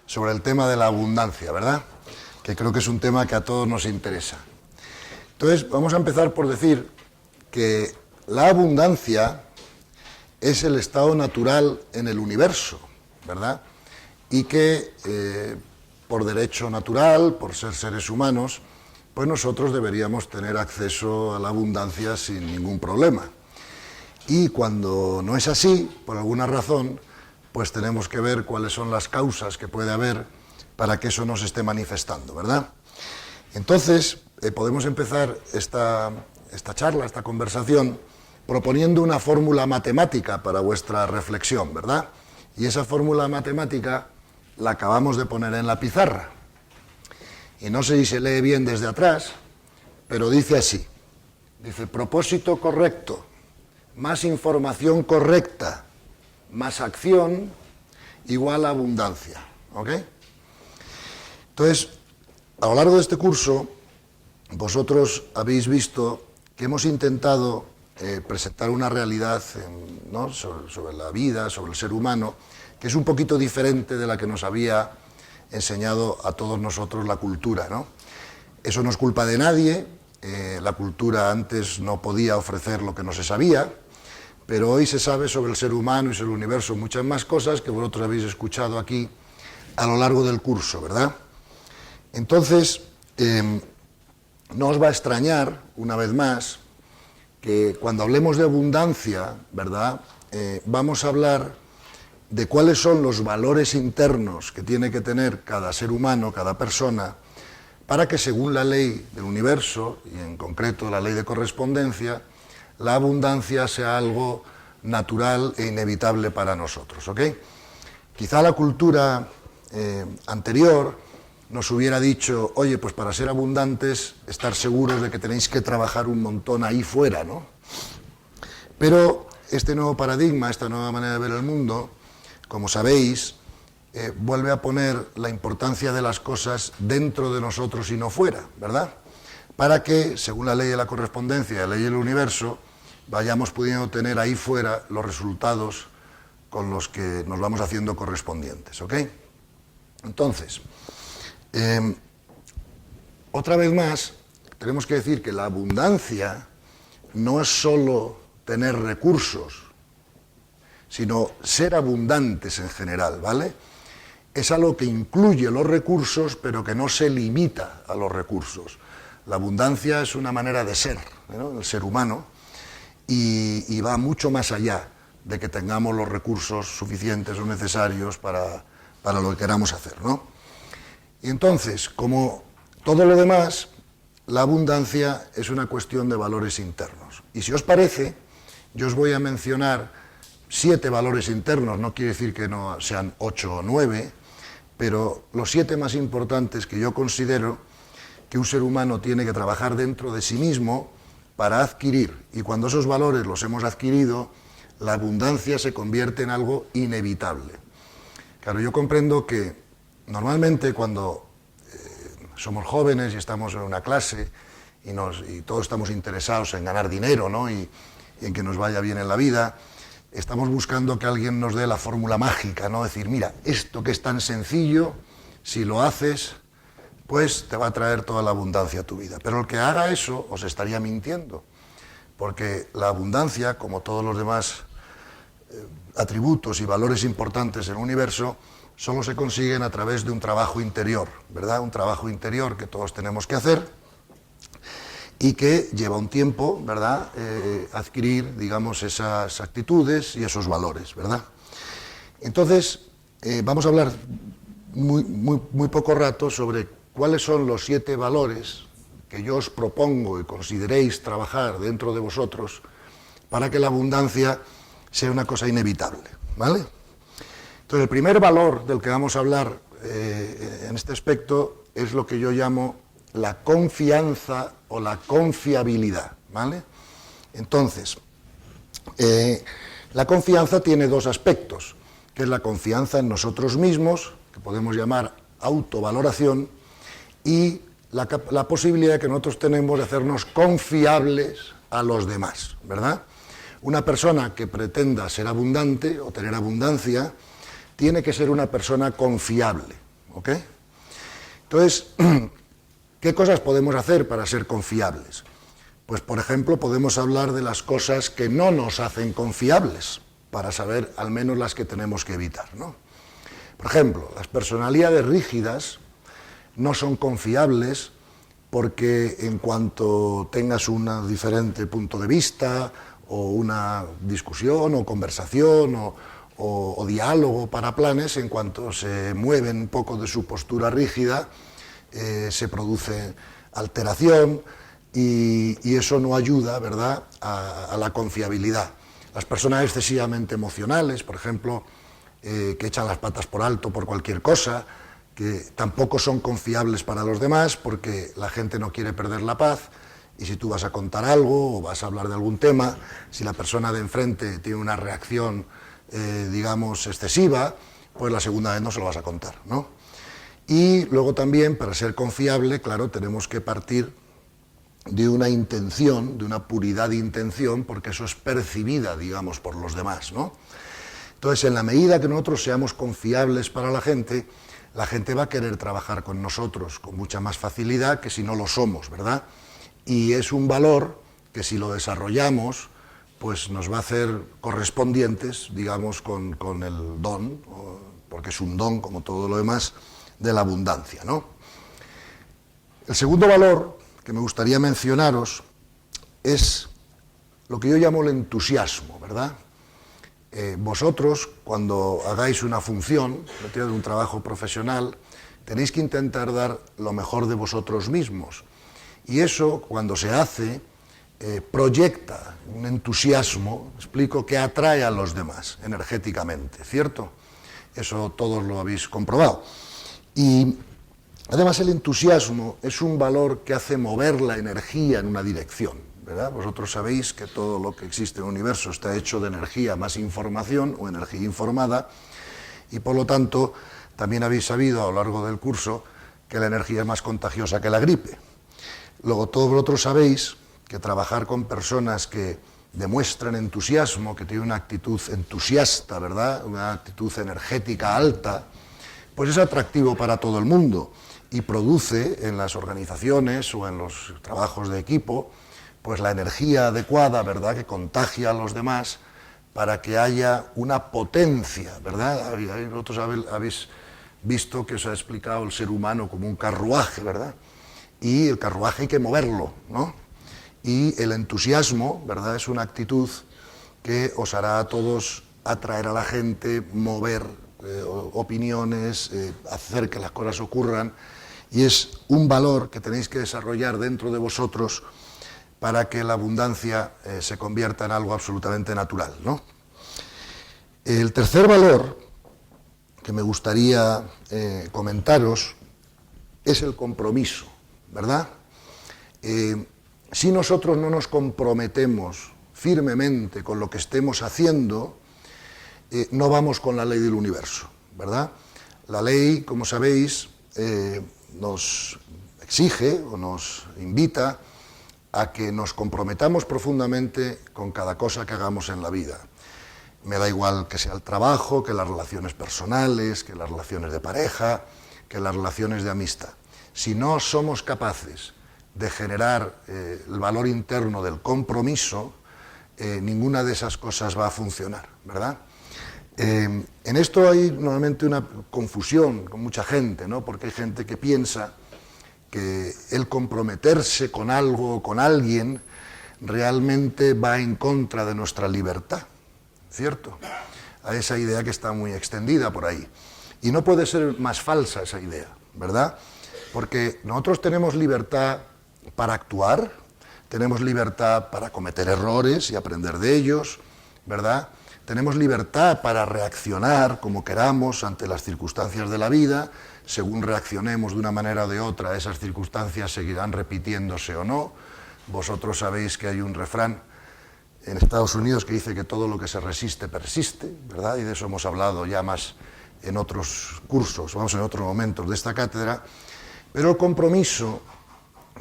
sobre el tema de la abundancia, ¿verdad? Que creo que es un tema que a todos nos interesa. Entonces, vamos a empezar por decir que la abundancia es el estado natural en el universo, ¿verdad? Y que por derecho natural, por ser seres humanos, pues nosotros deberíamos tener acceso a la abundancia sin ningún problema. Y cuando no es así, por alguna razón, pues tenemos que ver cuáles son las causas que puede haber para que eso no se esté manifestando, ¿verdad? Entonces, podemos empezar esta charla, esta conversación, proponiendo una fórmula matemática para vuestra reflexión, ¿verdad? Y esa fórmula matemática la acabamos de poner en la pizarra. Y no sé si se lee bien desde atrás, pero dice así. Dice, propósito correcto, más información correcta, más acción, igual a abundancia. ¿Ok? Entonces, a lo largo de este curso, vosotros habéis visto que hemos intentado presentar una realidad, ¿no?, sobre la vida, sobre el ser humano, que es un poquito diferente de la que nos había enseñado a todos nosotros la cultura, ¿no? Eso no es culpa de nadie, la cultura antes no podía ofrecer lo que no se sabía, pero hoy se sabe sobre el ser humano y sobre el universo muchas más cosas que vosotros habéis escuchado aquí a lo largo del curso, ¿verdad? Entonces, no os va a extrañar, una vez más, que cuando hablemos de abundancia, ¿verdad?, vamos a hablar de cuáles son los valores internos que tiene que tener cada ser humano, cada persona, para que según la ley del universo, y en concreto la ley de correspondencia, la abundancia sea algo natural e inevitable para nosotros, ¿ok? Quizá la cultura anterior nos hubiera dicho, oye, pues para ser abundantes, estar seguros de que tenéis que trabajar un montón ahí fuera, ¿no? Pero este nuevo paradigma, esta nueva manera de ver el mundo, como sabéis, vuelve a poner la importancia de las cosas dentro de nosotros y no fuera, ¿verdad? Para que, según la ley de la correspondencia y la ley del universo, vayamos pudiendo tener ahí fuera los resultados con los que nos vamos haciendo correspondientes, ¿ok? Entonces, otra vez más, tenemos que decir que la abundancia no es solo tener recursos, sino ser abundantes en general, ¿vale? Es algo que incluye los recursos, pero que no se limita a los recursos. La abundancia es una manera de ser, ¿no?, del ser humano, y va mucho más allá de que tengamos los recursos suficientes o necesarios para lo que queramos hacer, ¿no? Y entonces, como todo lo demás, la abundancia es una cuestión de valores internos. Y si os parece, yo os voy a mencionar 7 valores internos, no quiere decir que no sean 8 o 9, pero los 7 más importantes que yo considero que un ser humano tiene que trabajar dentro de sí mismo para adquirir. Y cuando esos valores los hemos adquirido, la abundancia se convierte en algo inevitable. Claro, yo comprendo que normalmente cuando somos jóvenes y estamos en una clase y todos estamos interesados en ganar dinero, ¿no?, y en que nos vaya bien en la vida, estamos buscando que alguien nos dé la fórmula mágica, ¿no? Decir, mira, esto que es tan sencillo, si lo haces, pues te va a traer toda la abundancia a tu vida. Pero el que haga eso os estaría mintiendo, porque la abundancia, como todos los demás atributos y valores importantes en el universo, solo se consiguen a través de un trabajo interior, ¿verdad? Un trabajo interior que todos tenemos que hacer y que lleva un tiempo, ¿verdad?, adquirir, digamos, esas actitudes y esos valores, ¿verdad? Entonces, vamos a hablar muy poco rato sobre cuáles son los 7 valores que yo os propongo y consideréis trabajar dentro de vosotros para que la abundancia sea una cosa inevitable, ¿vale? Entonces, el primer valor del que vamos a hablar en este aspecto es lo que yo llamo la confianza o la confiabilidad, ¿vale? Entonces, la confianza tiene 2 aspectos, que es la confianza en nosotros mismos, que podemos llamar autovaloración, y la posibilidad que nosotros tenemos de hacernos confiables a los demás, ¿verdad? Una persona que pretenda ser abundante o tener abundancia tiene que ser una persona confiable, ¿ok? Entonces, ¿qué cosas podemos hacer para ser confiables? Pues, por ejemplo, podemos hablar de las cosas que no nos hacen confiables, para saber al menos las que tenemos que evitar, ¿no? Por ejemplo, las personalidades rígidas no son confiables porque en cuanto tengas un diferente punto de vista o una discusión o conversación o diálogo para planes, en cuanto se mueven un poco de su postura rígida, se produce alteración y eso no ayuda, ¿verdad?, a la confiabilidad. Las personas excesivamente emocionales, por ejemplo, que echan las patas por alto por cualquier cosa, que tampoco son confiables para los demás porque la gente no quiere perder la paz, y si tú vas a contar algo o vas a hablar de algún tema, si la persona de enfrente tiene una reacción, digamos, excesiva, pues la segunda vez no se lo vas a contar, ¿no? Y luego también, para ser confiable, claro, tenemos que partir de una intención, de una puridad de intención, porque eso es percibida, digamos, por los demás, ¿no? Entonces, en la medida que nosotros seamos confiables para la gente va a querer trabajar con nosotros con mucha más facilidad que si no lo somos, ¿verdad? Y es un valor que si lo desarrollamos, pues nos va a hacer correspondientes, digamos, con el don, porque es un don, como todo lo demás, de la abundancia, ¿no? El segundo valor que me gustaría mencionaros es lo que yo llamo el entusiasmo, ¿verdad? Vosotros, cuando hagáis una función, de un trabajo profesional, tenéis que intentar dar lo mejor de vosotros mismos. Y eso, cuando se hace, proyecta un entusiasmo, explico, que atrae a los demás energéticamente, ¿cierto? Eso todos lo habéis comprobado. Y además el entusiasmo es un valor que hace mover la energía en una dirección, ¿verdad? Vosotros sabéis que todo lo que existe en el universo está hecho de energía más información o energía informada, y por lo tanto también habéis sabido a lo largo del curso que la energía es más contagiosa que la gripe. Luego todos vosotros sabéis que trabajar con personas que demuestran entusiasmo, que tienen una actitud entusiasta, ¿verdad?, una actitud energética alta, pues es atractivo para todo el mundo y produce en las organizaciones o en los trabajos de equipo pues la energía adecuada, ¿verdad?, que contagia a los demás para que haya una potencia, ¿verdad? Vosotros habéis visto que os ha explicado el ser humano como un carruaje, ¿verdad? Y el carruaje hay que moverlo, ¿no? Y el entusiasmo, ¿verdad?, es una actitud que os hará a todos atraer a la gente, mover opiniones, hacer que las cosas ocurran, y es un valor que tenéis que desarrollar dentro de vosotros para que la abundancia se convierta en algo absolutamente natural, ¿no? El tercer valor que me gustaría comentaros es el compromiso, ¿verdad? Si nosotros no nos comprometemos firmemente con lo que estemos haciendo, no vamos con la ley del universo, ¿verdad? La ley, como sabéis, nos exige o nos invita a que nos comprometamos profundamente con cada cosa que hagamos en la vida. Me da igual que sea el trabajo, que las relaciones personales, que las relaciones de pareja, que las relaciones de amistad. Si no somos capaces de generar el valor interno del compromiso, ninguna de esas cosas va a funcionar, ¿verdad? En esto hay normalmente una confusión con mucha gente, ¿no? Porque hay gente que piensa que el comprometerse con algo o con alguien realmente va en contra de nuestra libertad, ¿cierto? A esa idea que está muy extendida por ahí. Y no puede ser más falsa esa idea, ¿verdad? Porque nosotros tenemos libertad para actuar, tenemos libertad para cometer errores y aprender de ellos, ¿verdad? Tenemos libertad para reaccionar como queramos ante las circunstancias de la vida. Según reaccionemos de una manera o de otra, esas circunstancias seguirán repitiéndose o no. Vosotros sabéis que hay un refrán en Estados Unidos que dice que todo lo que se resiste, persiste, ¿verdad? Y de eso hemos hablado ya más en otros cursos, vamos, en otros momentos de esta cátedra. Pero el compromiso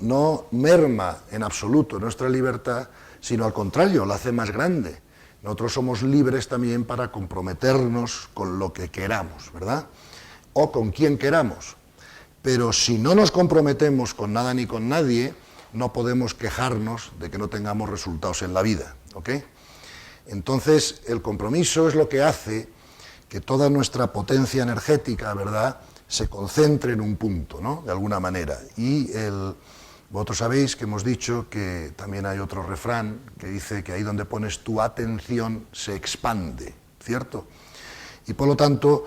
no merma en absoluto nuestra libertad, sino al contrario, la hace más grande. Nosotros somos libres también para comprometernos con lo que queramos, ¿verdad? o con quien queramos. Pero si no nos comprometemos con nada ni con nadie, no podemos quejarnos de que no tengamos resultados en la vida, ¿ok? Entonces, el compromiso es lo que hace que toda nuestra potencia energética, ¿verdad?, se concentre en un punto, ¿no?, de alguna manera. Y vosotros sabéis que hemos dicho que también hay otro refrán que dice que ahí donde pones tu atención se expande, ¿cierto? Y por lo tanto,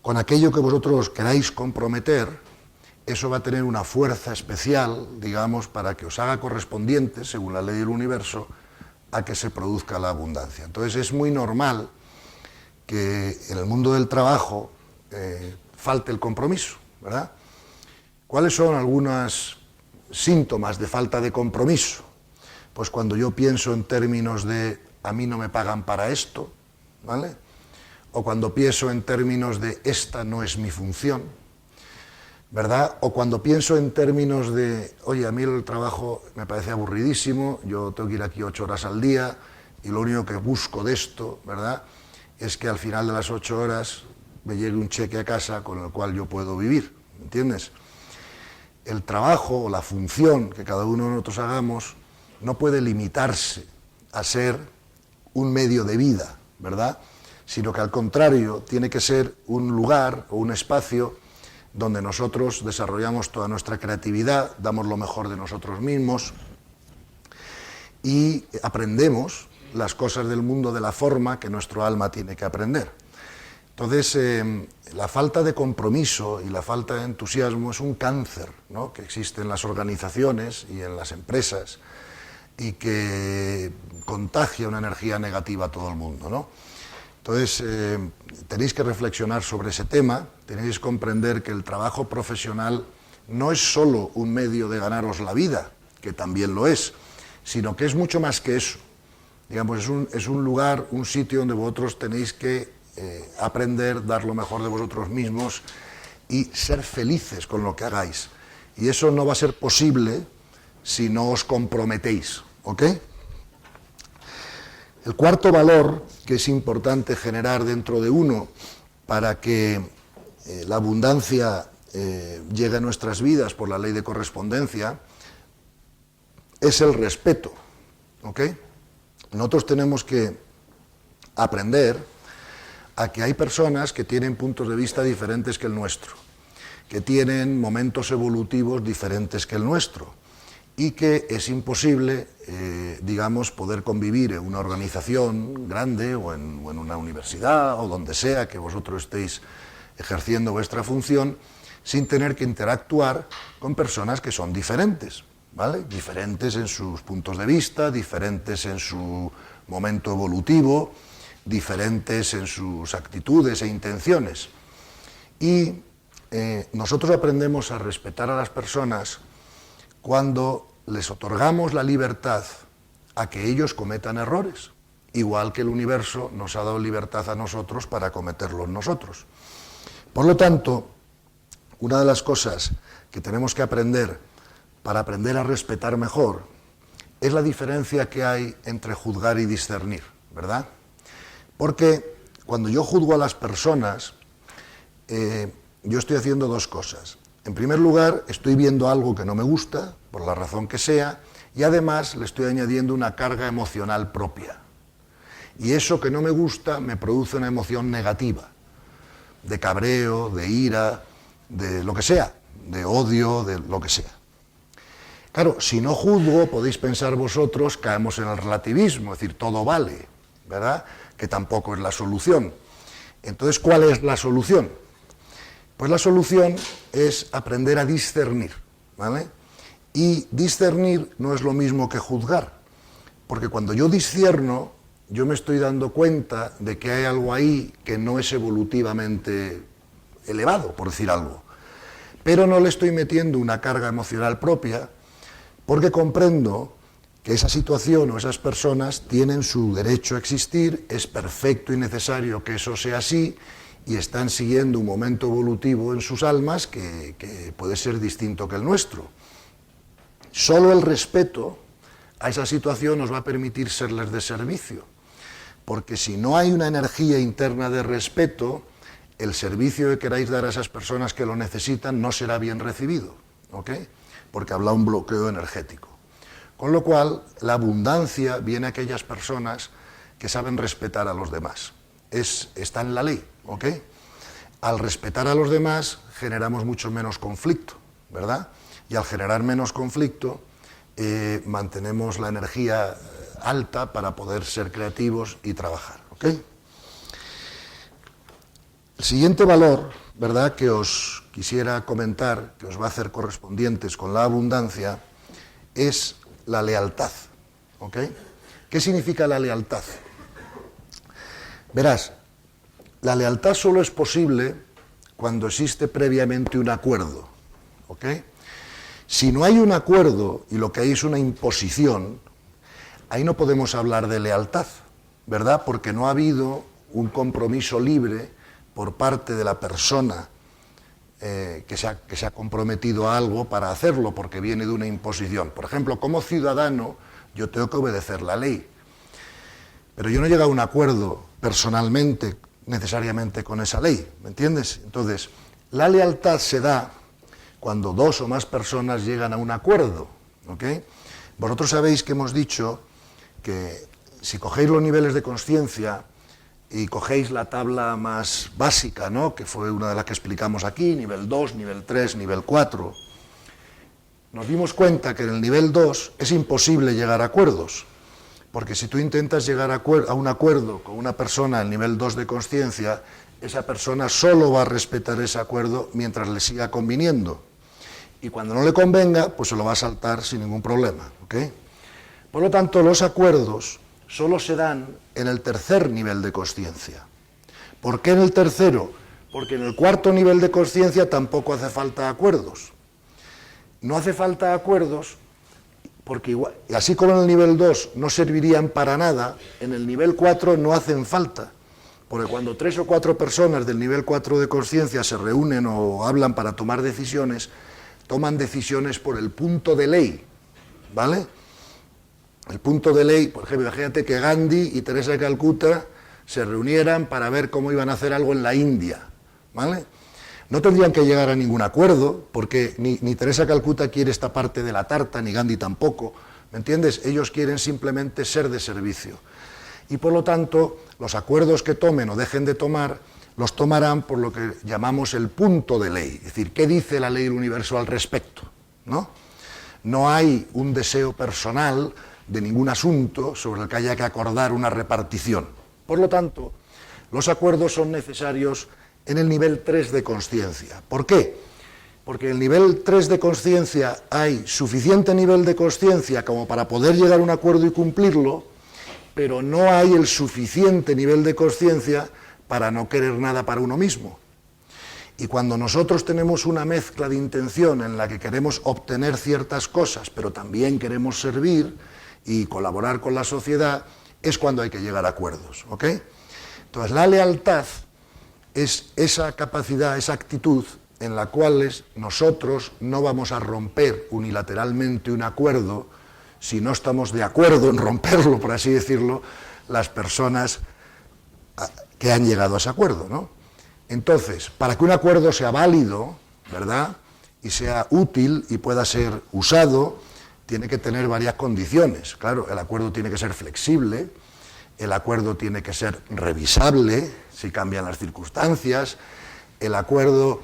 con aquello que vosotros queráis comprometer, eso va a tener una fuerza especial, digamos, para que os haga correspondiente, según la ley del universo, a que se produzca la abundancia. Entonces es muy normal que en el mundo del trabajo falte el compromiso, ¿verdad? ¿Cuáles son algunos síntomas de falta de compromiso? Pues cuando yo pienso en términos de a mí no me pagan para esto, ¿vale? O cuando pienso en términos de esta no es mi función, ¿verdad? O cuando pienso en términos de, oye, a mí el trabajo me parece aburridísimo, yo tengo que ir aquí 8 horas al día y lo único que busco de esto, ¿verdad?, es que al final de las 8 horas me llegue un cheque a casa con el cual yo puedo vivir, ¿entiendes? El trabajo o la función que cada uno de nosotros hagamos no puede limitarse a ser un medio de vida, ¿verdad?, sino que al contrario tiene que ser un lugar o un espacio donde nosotros desarrollamos toda nuestra creatividad, damos lo mejor de nosotros mismos y aprendemos las cosas del mundo de la forma que nuestro alma tiene que aprender. Entonces, la falta de compromiso y la falta de entusiasmo es un cáncer, ¿no?, que existe en las organizaciones y en las empresas y que contagia una energía negativa a todo el mundo, ¿no? Entonces, tenéis que reflexionar sobre ese tema, tenéis que comprender que el trabajo profesional no es solo un medio de ganaros la vida, que también lo es, sino que es mucho más que eso. Digamos, es un lugar, un sitio donde vosotros tenéis que aprender, dar lo mejor de vosotros mismos y ser felices con lo que hagáis. Y eso no va a ser posible si no os comprometéis, ¿ok? El cuarto valor que es importante generar dentro de uno para que la abundancia llegue a nuestras vidas por la ley de correspondencia es el respeto, ¿ok? Nosotros tenemos que aprender a que hay personas que tienen puntos de vista diferentes que el nuestro, que tienen momentos evolutivos diferentes que el nuestro y que es imposible, digamos, poder convivir en una organización grande o en una universidad o donde sea que vosotros estéis ejerciendo vuestra función sin tener que interactuar con personas que son diferentes, ¿vale? Diferentes en sus puntos de vista, diferentes en su momento evolutivo, diferentes en sus actitudes e intenciones. Y nosotros aprendemos a respetar a las personas cuando les otorgamos la libertad a que ellos cometan errores, igual que el universo nos ha dado libertad a nosotros para cometerlos nosotros. Por lo tanto, una de las cosas que tenemos que aprender para aprender a respetar mejor es la diferencia que hay entre juzgar y discernir, ¿verdad? Porque cuando yo juzgo a las personas, yo estoy haciendo dos cosas. En primer lugar, estoy viendo algo que no me gusta, por la razón que sea, y además le estoy añadiendo una carga emocional propia. Y eso que no me gusta me produce una emoción negativa, de cabreo, de ira, de lo que sea, de odio, de lo que sea. Claro, si no juzgo, podéis pensar vosotros, caemos en el relativismo, es decir, todo vale, ¿verdad?, que tampoco es la solución. Entonces, ¿cuál es la solución? Pues la solución es aprender a discernir, ¿vale? Y discernir no es lo mismo que juzgar, porque cuando yo discierno, yo me estoy dando cuenta de que hay algo ahí que no es evolutivamente elevado, por decir algo. Pero no le estoy metiendo una carga emocional propia, porque comprendo que esa situación o esas personas tienen su derecho a existir, es perfecto y necesario que eso sea así, y están siguiendo un momento evolutivo en sus almas que puede ser distinto que el nuestro. Solo el respeto a esa situación nos va a permitir serles de servicio, porque si no hay una energía interna de respeto, el servicio que queráis dar a esas personas que lo necesitan no será bien recibido, ¿ok? Porque habrá un bloqueo energético. Con lo cual, la abundancia viene a aquellas personas que saben respetar a los demás. Está en la ley, ¿ok? Al respetar a los demás generamos mucho menos conflicto, ¿verdad? Y al generar menos conflicto mantenemos la energía alta para poder ser creativos y trabajar, ¿ok? El siguiente valor, ¿verdad?, que os quisiera comentar, que os va a hacer correspondientes con la abundancia, es la lealtad, ¿ok? ¿Qué significa la lealtad? Verás, la lealtad solo es posible cuando existe previamente un acuerdo, ¿ok? Si no hay un acuerdo y lo que hay es una imposición, ahí no podemos hablar de lealtad, ¿verdad? Porque no ha habido un compromiso libre por parte de la persona que se ha comprometido a algo para hacerlo, porque viene de una imposición. Por ejemplo, como ciudadano, yo tengo que obedecer la ley, pero yo no he llegado a un acuerdo personalmente, necesariamente con esa ley, ¿me entiendes? Entonces, la lealtad se da cuando dos o más personas llegan a un acuerdo, ¿ok? Vosotros sabéis que hemos dicho que si cogéis los niveles de consciencia y cogéis la tabla más básica, ¿no?, que fue una de las que explicamos aquí, nivel 2, nivel 3, nivel 4, nos dimos cuenta que en el nivel 2 es imposible llegar a acuerdos, porque si tú intentas llegar a un acuerdo con una persona en nivel 2 de consciencia, esa persona solo va a respetar ese acuerdo mientras le siga conviniendo. Y cuando no le convenga, pues se lo va a saltar sin ningún problema, ¿ok? Por lo tanto, los acuerdos solo se dan en el tercer nivel de consciencia. ¿Por qué en el tercero? Porque en el cuarto nivel de consciencia tampoco hace falta acuerdos. No hace falta acuerdos porque igual, así como en el nivel 2 no servirían para nada, en el nivel 4 no hacen falta. Porque cuando 3 o 4 personas del nivel 4 de consciencia se reúnen o hablan para tomar decisiones, toman decisiones por el punto de ley, ¿vale? El punto de ley, por ejemplo, imagínate que Gandhi y Teresa de Calcuta se reunieran para ver cómo iban a hacer algo en la India, ¿vale? No tendrían que llegar a ningún acuerdo, porque ni Teresa de Calcuta quiere esta parte de la tarta, ni Gandhi tampoco, ¿me entiendes? Ellos quieren simplemente ser de servicio. Y por lo tanto, los acuerdos que tomen o dejen de tomar, los tomarán por lo que llamamos el punto de ley, es decir, ¿qué dice la ley del universo al respecto?, ¿no? No hay un deseo personal de ningún asunto sobre el que haya que acordar una repartición. Por lo tanto, los acuerdos son necesarios en el nivel 3 de consciencia. ¿Por qué? Porque en el nivel 3 de consciencia hay suficiente nivel de consciencia como para poder llegar a un acuerdo y cumplirlo, pero no hay el suficiente nivel de consciencia para no querer nada para uno mismo. Y cuando nosotros tenemos una mezcla de intención en la que queremos obtener ciertas cosas, pero también queremos servir y colaborar con la sociedad, es cuando hay que llegar a acuerdos, ¿ok? Entonces, la lealtad es esa capacidad, esa actitud en la cual nosotros no vamos a romper unilateralmente un acuerdo si no estamos de acuerdo en romperlo, por así decirlo, las personas que han llegado a ese acuerdo, ¿no? Entonces, para que un acuerdo sea válido, ¿verdad?, y sea útil y pueda ser usado, tiene que tener varias condiciones. Claro, el acuerdo tiene que ser flexible, el acuerdo tiene que ser revisable si cambian las circunstancias, el acuerdo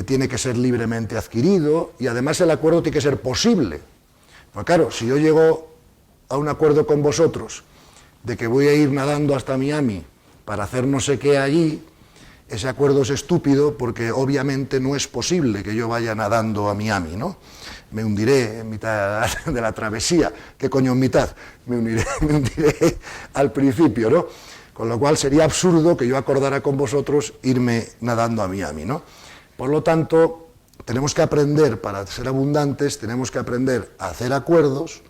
tiene que ser libremente adquirido y además el acuerdo tiene que ser posible. Pues claro, si yo llego a un acuerdo con vosotros de que voy a ir nadando hasta Miami para hacer no sé qué allí, ese acuerdo es estúpido porque obviamente no es posible que yo vaya nadando a Miami, ¿no? Me hundiré en mitad de la travesía. ¿Qué coño en mitad? Me hundiré al principio, ¿no? Con lo cual sería absurdo que yo acordara con vosotros irme nadando a Miami, ¿no? Por lo tanto, tenemos que aprender, para ser abundantes, tenemos que aprender a hacer acuerdos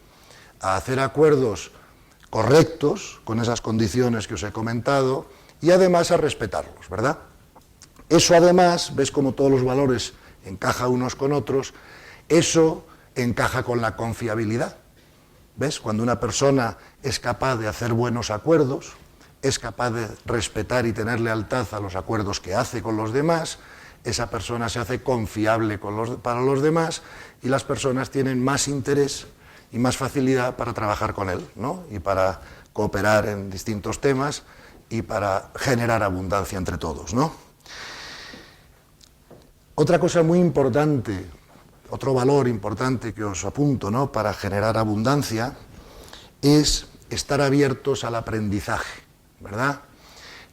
correctos, con esas condiciones que os he comentado, y además a respetarlos, ¿verdad? Eso además, ves como todos los valores encajan unos con otros, eso encaja con la confiabilidad. ¿Ves? Cuando una persona es capaz de hacer buenos acuerdos, es capaz de respetar y tener lealtad a los acuerdos que hace con los demás, esa persona se hace confiable para los demás y las personas tienen más interés y más facilidad para trabajar con él, ¿no? Y para cooperar en distintos temas y para generar abundancia entre todos, ¿no? Otra cosa muy importante, otro valor importante que os apunto, ¿no?, para generar abundancia es estar abiertos al aprendizaje, ¿verdad?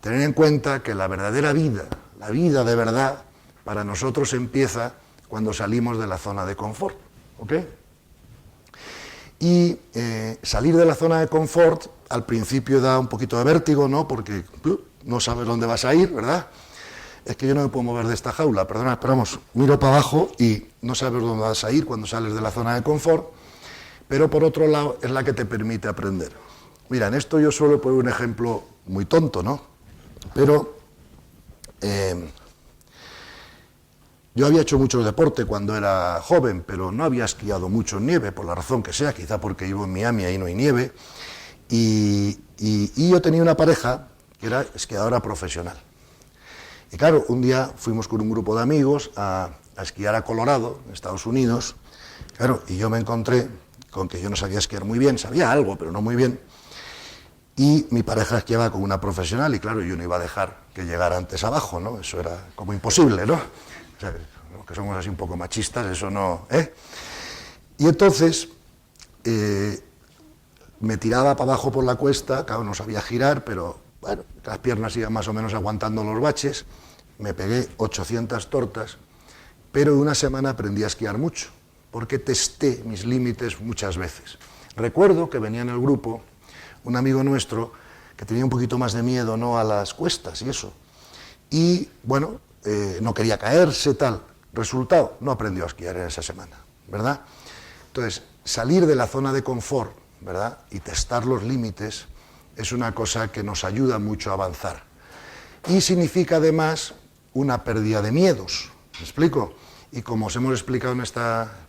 Tener en cuenta que la verdadera vida, la vida de verdad, para nosotros empieza cuando salimos de la zona de confort, ¿ok? Y salir de la zona de confort al principio da un poquito de vértigo, ¿no? Porque no sabes dónde vas a ir, ¿verdad? Es que yo no me puedo mover de esta jaula, perdona, pero vamos, miro para abajo y no sabes dónde vas a ir cuando sales de la zona de confort, pero por otro lado es la que te permite aprender. Mira, en esto yo suelo poner un ejemplo muy tonto, ¿no? Pero yo había hecho mucho deporte cuando era joven, pero no había esquiado mucho en nieve, por la razón que sea, quizá porque vivo en Miami, ahí no hay nieve, y yo tenía una pareja que era esquiadora profesional. Y claro, un día fuimos con un grupo de amigos a esquiar a Colorado, en Estados Unidos, claro, y yo me encontré con que yo no sabía esquiar muy bien, sabía algo, pero no muy bien, y mi pareja esquiaba con una profesional, y claro, yo no iba a dejar que llegara antes abajo, ¿no? Eso era como imposible, ¿no? O sea, que somos así un poco machistas, eso no, ¿eh? Y entonces me tiraba para abajo por la cuesta, claro, no sabía girar, pero bueno, las piernas iban más o menos aguantando los baches, me pegué 800 tortas, pero en una semana aprendí a esquiar mucho, porque testé mis límites muchas veces. Recuerdo que venía en el grupo un amigo nuestro que tenía un poquito más de miedo, ¿no?, a las cuestas y eso, y bueno, no quería caerse, tal. Resultado, no aprendió a esquiar en esa semana, ¿verdad? Entonces, salir de la zona de confort, ¿verdad?, y testar los límites es una cosa que nos ayuda mucho a avanzar. Y significa además una pérdida de miedos, ¿me explico? Y como os hemos explicado en este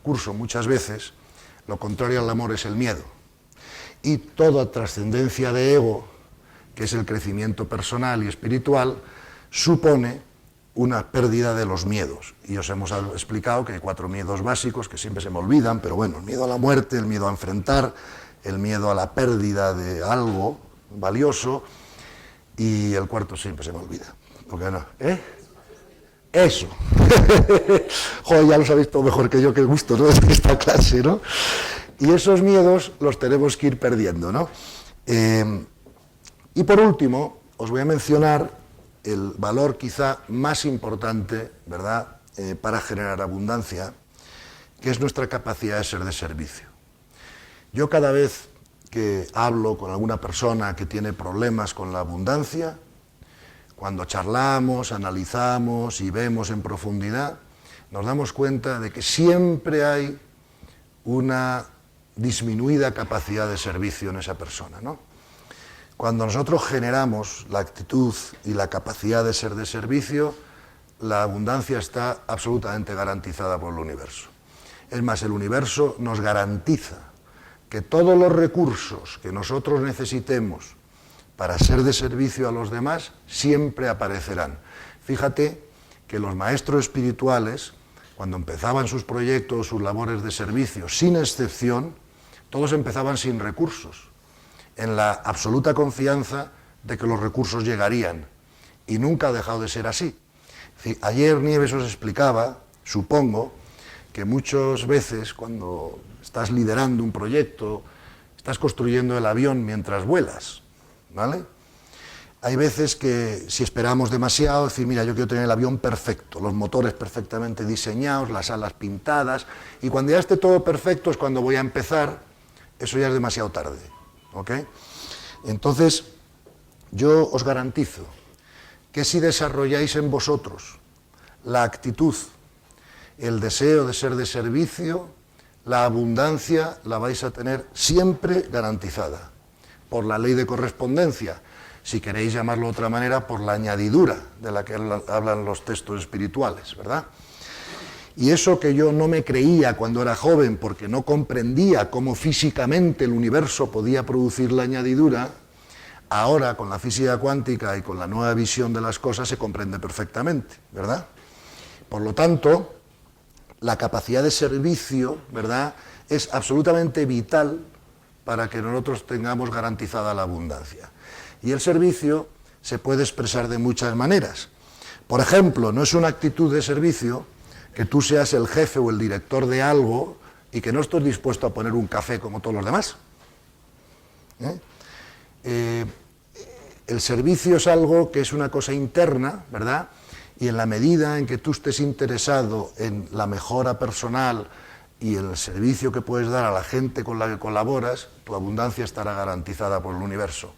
curso muchas veces, lo contrario al amor es el miedo. Y toda trascendencia de ego, que es el crecimiento personal y espiritual, supone una pérdida de los miedos. Y os hemos explicado que hay 4 miedos básicos que siempre se me olvidan, pero bueno, el miedo a la muerte, el miedo a enfrentar, el miedo a la pérdida de algo valioso, y el cuarto siempre se me olvida. ¿Por qué no? Eso. Joder, ya lo sabéis todo mejor que yo, qué gusto, ¿no?, de esta clase, ¿no? Y esos miedos los tenemos que ir perdiendo, ¿no? Y por último, os voy a mencionar el valor quizá más importante, ¿verdad?, para generar abundancia, que es nuestra capacidad de ser de servicio. Yo cada vez que hablo con alguna persona que tiene problemas con la abundancia, cuando charlamos, analizamos y vemos en profundidad, nos damos cuenta de que siempre hay una disminuida capacidad de servicio en esa persona, ¿no? Cuando nosotros generamos la actitud y la capacidad de ser de servicio, la abundancia está absolutamente garantizada por el universo. Es más, el universo nos garantiza que todos los recursos que nosotros necesitemos para ser de servicio a los demás siempre aparecerán. Fíjate que los maestros espirituales, cuando empezaban sus proyectos, sus labores de servicio, sin excepción, todos empezaban sin recursos, en la absoluta confianza de que los recursos llegarían, y nunca ha dejado de ser así. Ayer Nieves os explicaba, supongo, que muchas veces cuando estás liderando un proyecto, estás construyendo el avión mientras vuelas, ¿vale? Hay veces que si esperamos demasiado, decir, mira, yo quiero tener el avión perfecto, los motores perfectamente diseñados, las alas pintadas, y cuando ya esté todo perfecto es cuando voy a empezar, eso ya es demasiado tarde, ¿ok? Entonces, yo os garantizo que si desarrolláis en vosotros la actitud, el deseo de ser de servicio, la abundancia la vais a tener siempre garantizada, por la ley de correspondencia, si queréis llamarlo de otra manera, por la añadidura de la que hablan los textos espirituales, ¿verdad? Y eso que yo no me creía cuando era joven, porque no comprendía cómo físicamente el universo podía producir la añadidura, ahora con la física cuántica y con la nueva visión de las cosas se comprende perfectamente, ¿verdad? Por lo tanto, la capacidad de servicio, ¿verdad?, es absolutamente vital para que nosotros tengamos garantizada la abundancia. Y el servicio se puede expresar de muchas maneras. Por ejemplo, no es una actitud de servicio que tú seas el jefe o el director de algo y que no estés dispuesto a poner un café como todos los demás. El servicio es algo que es una cosa interna, ¿verdad? Y en la medida en que tú estés interesado en la mejora personal y en el servicio que puedes dar a la gente con la que colaboras, tu abundancia estará garantizada por el universo.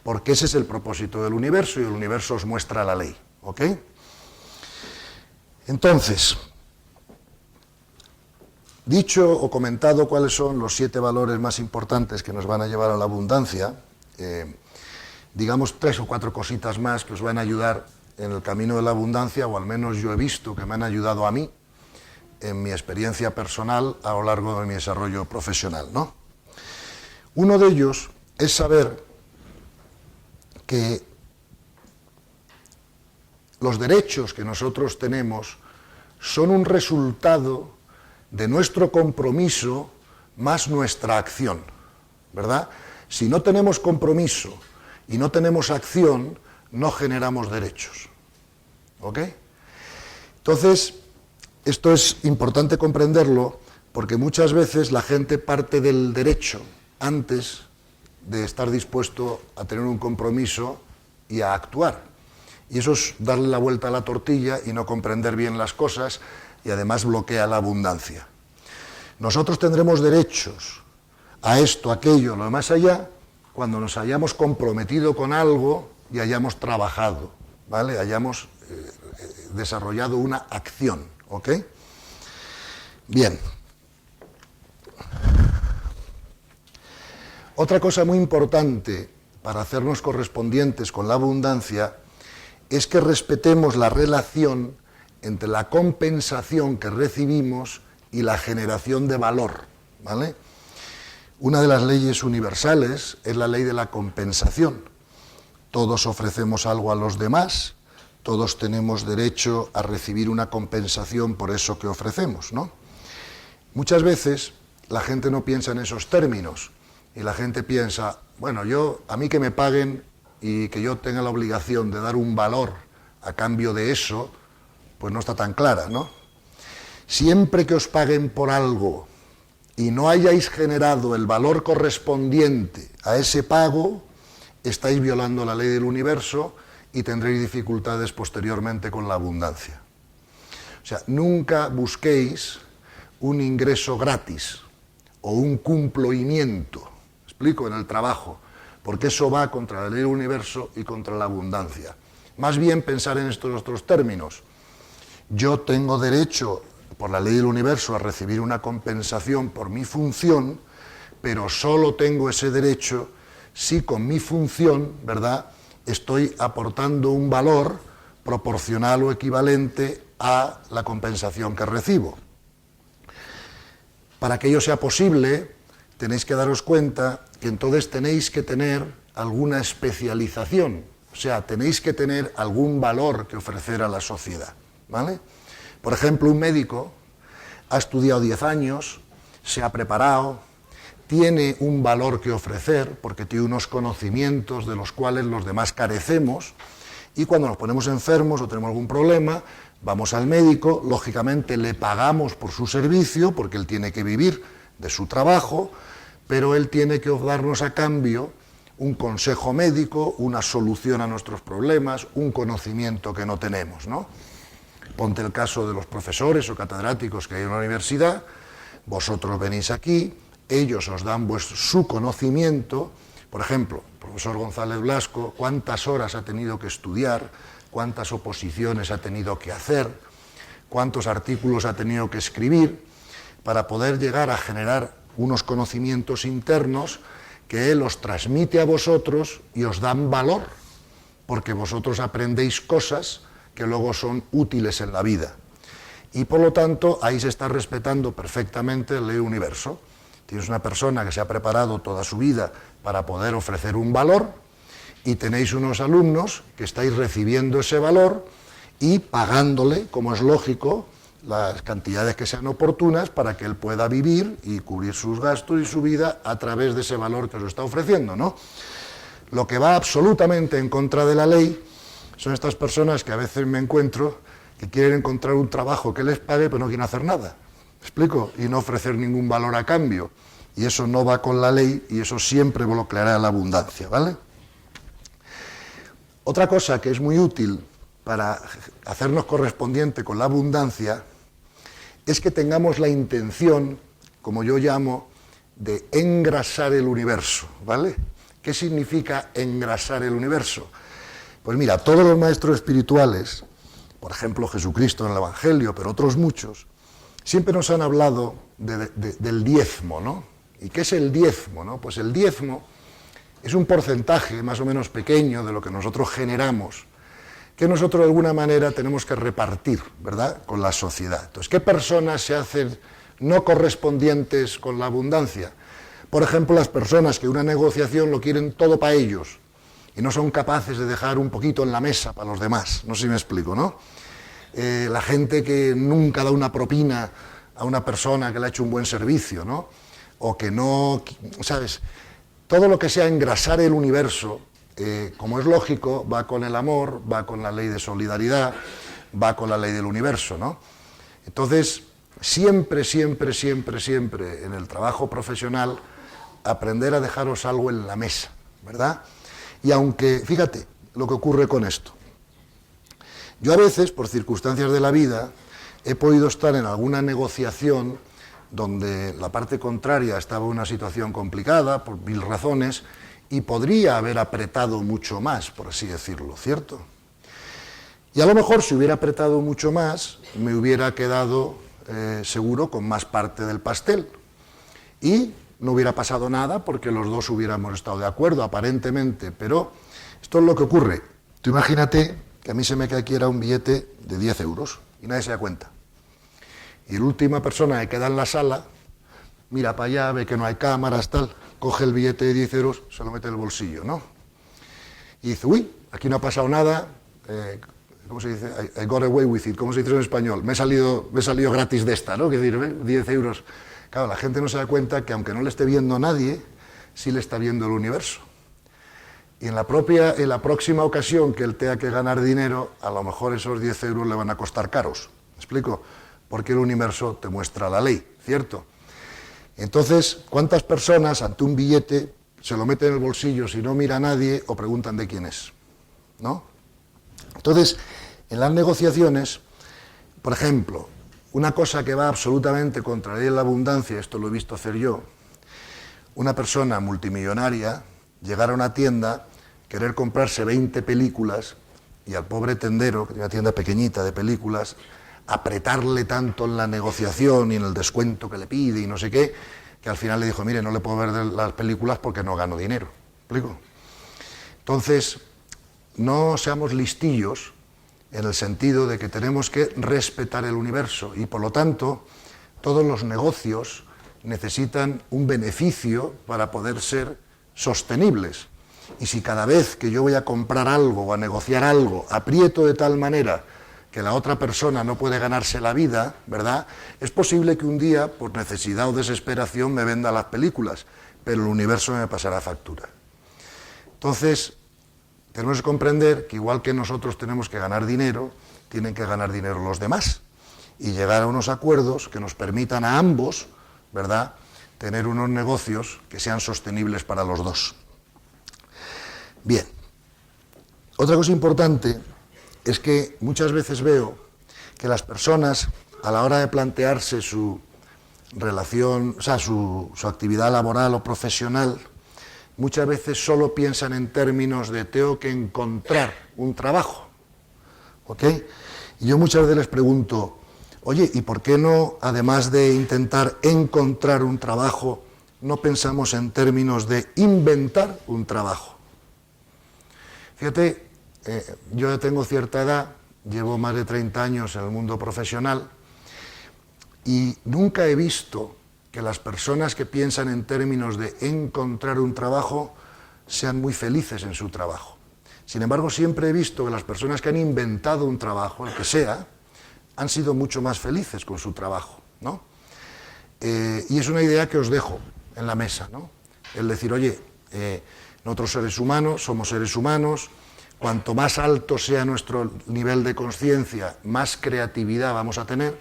Porque ese es el propósito del universo y el universo os muestra la ley, ¿ok? Entonces, dicho o comentado cuáles son los 7 valores más importantes que nos van a llevar a la abundancia, digamos 3 o 4 cositas más que os van a ayudar en el camino de la abundancia, o al menos yo he visto que me han ayudado a mí en mi experiencia personal a lo largo de mi desarrollo profesional, ¿no? Uno de ellos es saber que los derechos que nosotros tenemos son un resultado de nuestro compromiso más nuestra acción, ¿verdad? Si no tenemos compromiso y no tenemos acción, no generamos derechos, ¿ok? Entonces, esto es importante comprenderlo porque muchas veces la gente parte del derecho antes de estar dispuesto a tener un compromiso y a actuar. Y eso es darle la vuelta a la tortilla y no comprender bien las cosas y además bloquea la abundancia. Nosotros tendremos derechos a esto, aquello, lo más allá, cuando nos hayamos comprometido con algo y hayamos trabajado, ¿vale? Hayamos desarrollado una acción, ¿ok? Bien. Otra cosa muy importante para hacernos correspondientes con la abundancia es que respetemos la relación entre la compensación que recibimos y la generación de valor, ¿vale? Una de las leyes universales es la ley de la compensación. Todos ofrecemos algo a los demás, todos tenemos derecho a recibir una compensación por eso que ofrecemos, ¿no? Muchas veces la gente no piensa en esos términos y la gente piensa, bueno, a mí que me paguen y que yo tenga la obligación de dar un valor a cambio de eso, pues no está tan clara, ¿no? Siempre que os paguen por algo y no hayáis generado el valor correspondiente a ese pago, estáis violando la ley del universo y tendréis dificultades posteriormente con la abundancia. O sea, nunca busquéis un ingreso gratis o un cumplimiento, explico, en el trabajo, porque eso va contra la ley del universo y contra la abundancia. Más bien pensar en estos otros términos. Yo tengo derecho, por la ley del universo, a recibir una compensación por mi función, pero solo tengo ese derecho si con mi función, ¿verdad?, estoy aportando un valor proporcional o equivalente a la compensación que recibo. Para que ello sea posible, tenéis que daros cuenta que entonces tenéis que tener alguna especialización, o sea, tenéis que tener algún valor que ofrecer a la sociedad, ¿vale? Por ejemplo, un médico ha estudiado 10 años, se ha preparado, tiene un valor que ofrecer porque tiene unos conocimientos de los cuales los demás carecemos, y cuando nos ponemos enfermos o tenemos algún problema, vamos al médico, lógicamente le pagamos por su servicio porque él tiene que vivir de su trabajo, pero él tiene que darnos a cambio un consejo médico, una solución a nuestros problemas, un conocimiento que no tenemos, ¿no? Ponte el caso de los profesores o catedráticos que hay en la universidad, vosotros venís aquí, ellos os dan su conocimiento. Por ejemplo, el profesor González Blasco, ¿cuántas horas ha tenido que estudiar? ¿Cuántas oposiciones ha tenido que hacer? ¿Cuántos artículos ha tenido que escribir para poder llegar a generar unos conocimientos internos que él os transmite a vosotros y os dan valor? Porque vosotros aprendéis cosas que luego son útiles en la vida. Y por lo tanto, ahí se está respetando perfectamente la ley del universo. Tienes una persona que se ha preparado toda su vida para poder ofrecer un valor, y tenéis unos alumnos que estáis recibiendo ese valor y pagándole, como es lógico, las cantidades que sean oportunas para que él pueda vivir y cubrir sus gastos y su vida a través de ese valor que os está ofreciendo, ¿no? Lo que va absolutamente en contra de la ley son estas personas que a veces me encuentro que quieren encontrar un trabajo que les pague pero no quieren hacer nada, ¿me explico? Y no ofrecer ningún valor a cambio. Y eso no va con la ley y eso siempre bloqueará la abundancia, ¿vale? Otra cosa que es muy útil para hacernos correspondiente con la abundancia es que tengamos la intención, como yo llamo, de engrasar el universo, ¿vale? ¿Qué significa engrasar el universo? Pues mira, todos los maestros espirituales, por ejemplo Jesucristo en el Evangelio, pero otros muchos, siempre nos han hablado del diezmo, ¿no? ¿Y qué es el diezmo, no? Pues el diezmo es un porcentaje más o menos pequeño de lo que nosotros generamos, que nosotros de alguna manera tenemos que repartir, ¿verdad?, con la sociedad. Entonces, ¿qué personas se hacen no correspondientes con la abundancia? Por ejemplo, las personas que una negociación lo quieren todo para ellos y no son capaces de dejar un poquito en la mesa para los demás, no sé si me explico, ¿no? La gente que nunca da una propina a una persona que le ha hecho un buen servicio, ¿no? O que no, ¿sabes? Todo lo que sea engrasar el universo, como es lógico, va con el amor, va con la ley de solidaridad, va con la ley del universo, ¿no? Entonces, siempre, siempre, siempre, siempre en el trabajo profesional, aprender a dejaros algo en la mesa, ¿verdad? Y aunque, fíjate lo que ocurre con esto. Yo a veces, por circunstancias de la vida, he podido estar en alguna negociación donde la parte contraria estaba en una situación complicada, por 1000 razones, y podría haber apretado mucho más, por así decirlo, ¿cierto? Y a lo mejor si hubiera apretado mucho más, me hubiera quedado seguro con más parte del pastel. Y no hubiera pasado nada porque los dos hubiéramos estado de acuerdo, aparentemente, pero esto es lo que ocurre. Tú imagínate que a mí se me cae aquí era un billete de 10 euros y nadie se da cuenta. Y la última persona que queda en la sala, mira para allá, ve que no hay cámaras, tal, coge el billete de 10 euros, se lo mete en el bolsillo, ¿no? Y dice, uy, aquí no ha pasado nada, ¿cómo se dice? I got away with it, ¿cómo se dice en español? Me he salido gratis de esta, ¿no? Que decir, 10 euros. Claro, la gente no se da cuenta que aunque no le esté viendo a nadie, sí le está viendo el universo. Y en la próxima ocasión que él tenga que ganar dinero, a lo mejor esos 10 euros le van a costar caros. ¿Me explico? Porque el universo te muestra la ley, ¿cierto? Entonces, ¿cuántas personas ante un billete se lo meten en el bolsillo si no mira a nadie o preguntan de quién es? ¿No? Entonces, en las negociaciones, por ejemplo, una cosa que va absolutamente contra la ley de la abundancia, esto lo he visto hacer yo, una persona multimillonaria llegar a una tienda, querer comprarse 20 películas y al pobre tendero, que tiene una tienda pequeñita de películas, apretarle tanto en la negociación y en el descuento que le pide y no sé qué, que al final le dijo, mire, no le puedo ver las películas porque no gano dinero. ¿Me explico? Entonces, no seamos listillos en el sentido de que tenemos que respetar el universo y, por lo tanto, todos los negocios necesitan un beneficio para poder ser sostenibles. Y si cada vez que yo voy a comprar algo o a negociar algo, aprieto de tal manera que la otra persona no puede ganarse la vida, ¿verdad? Es posible que un día, por necesidad o desesperación, me venda las películas, pero el universo me pasará factura. Entonces, tenemos que comprender que igual que nosotros tenemos que ganar dinero, tienen que ganar dinero los demás y llegar a unos acuerdos que nos permitan a ambos, ¿verdad?, tener unos negocios que sean sostenibles para los dos. Bien, otra cosa importante es que muchas veces veo que las personas, a la hora de plantearse su relación, o sea, su actividad laboral o profesional, muchas veces solo piensan en términos de tengo que encontrar un trabajo, ¿ok? Y yo muchas veces les pregunto, oye, ¿y por qué no, además de intentar encontrar un trabajo, no pensamos en términos de inventar un trabajo? Fíjate, yo ya tengo cierta edad, llevo más de 30 años en el mundo profesional y nunca he visto que las personas que piensan en términos de encontrar un trabajo sean muy felices en su trabajo. Sin embargo, siempre he visto que las personas que han inventado un trabajo, el que sea, han sido mucho más felices con su trabajo, ¿no? Y es una idea que os dejo en la mesa, ¿no? El decir, oye, nosotros seres humanos, somos seres humanos, cuanto más alto sea nuestro nivel de conciencia, más creatividad vamos a tener,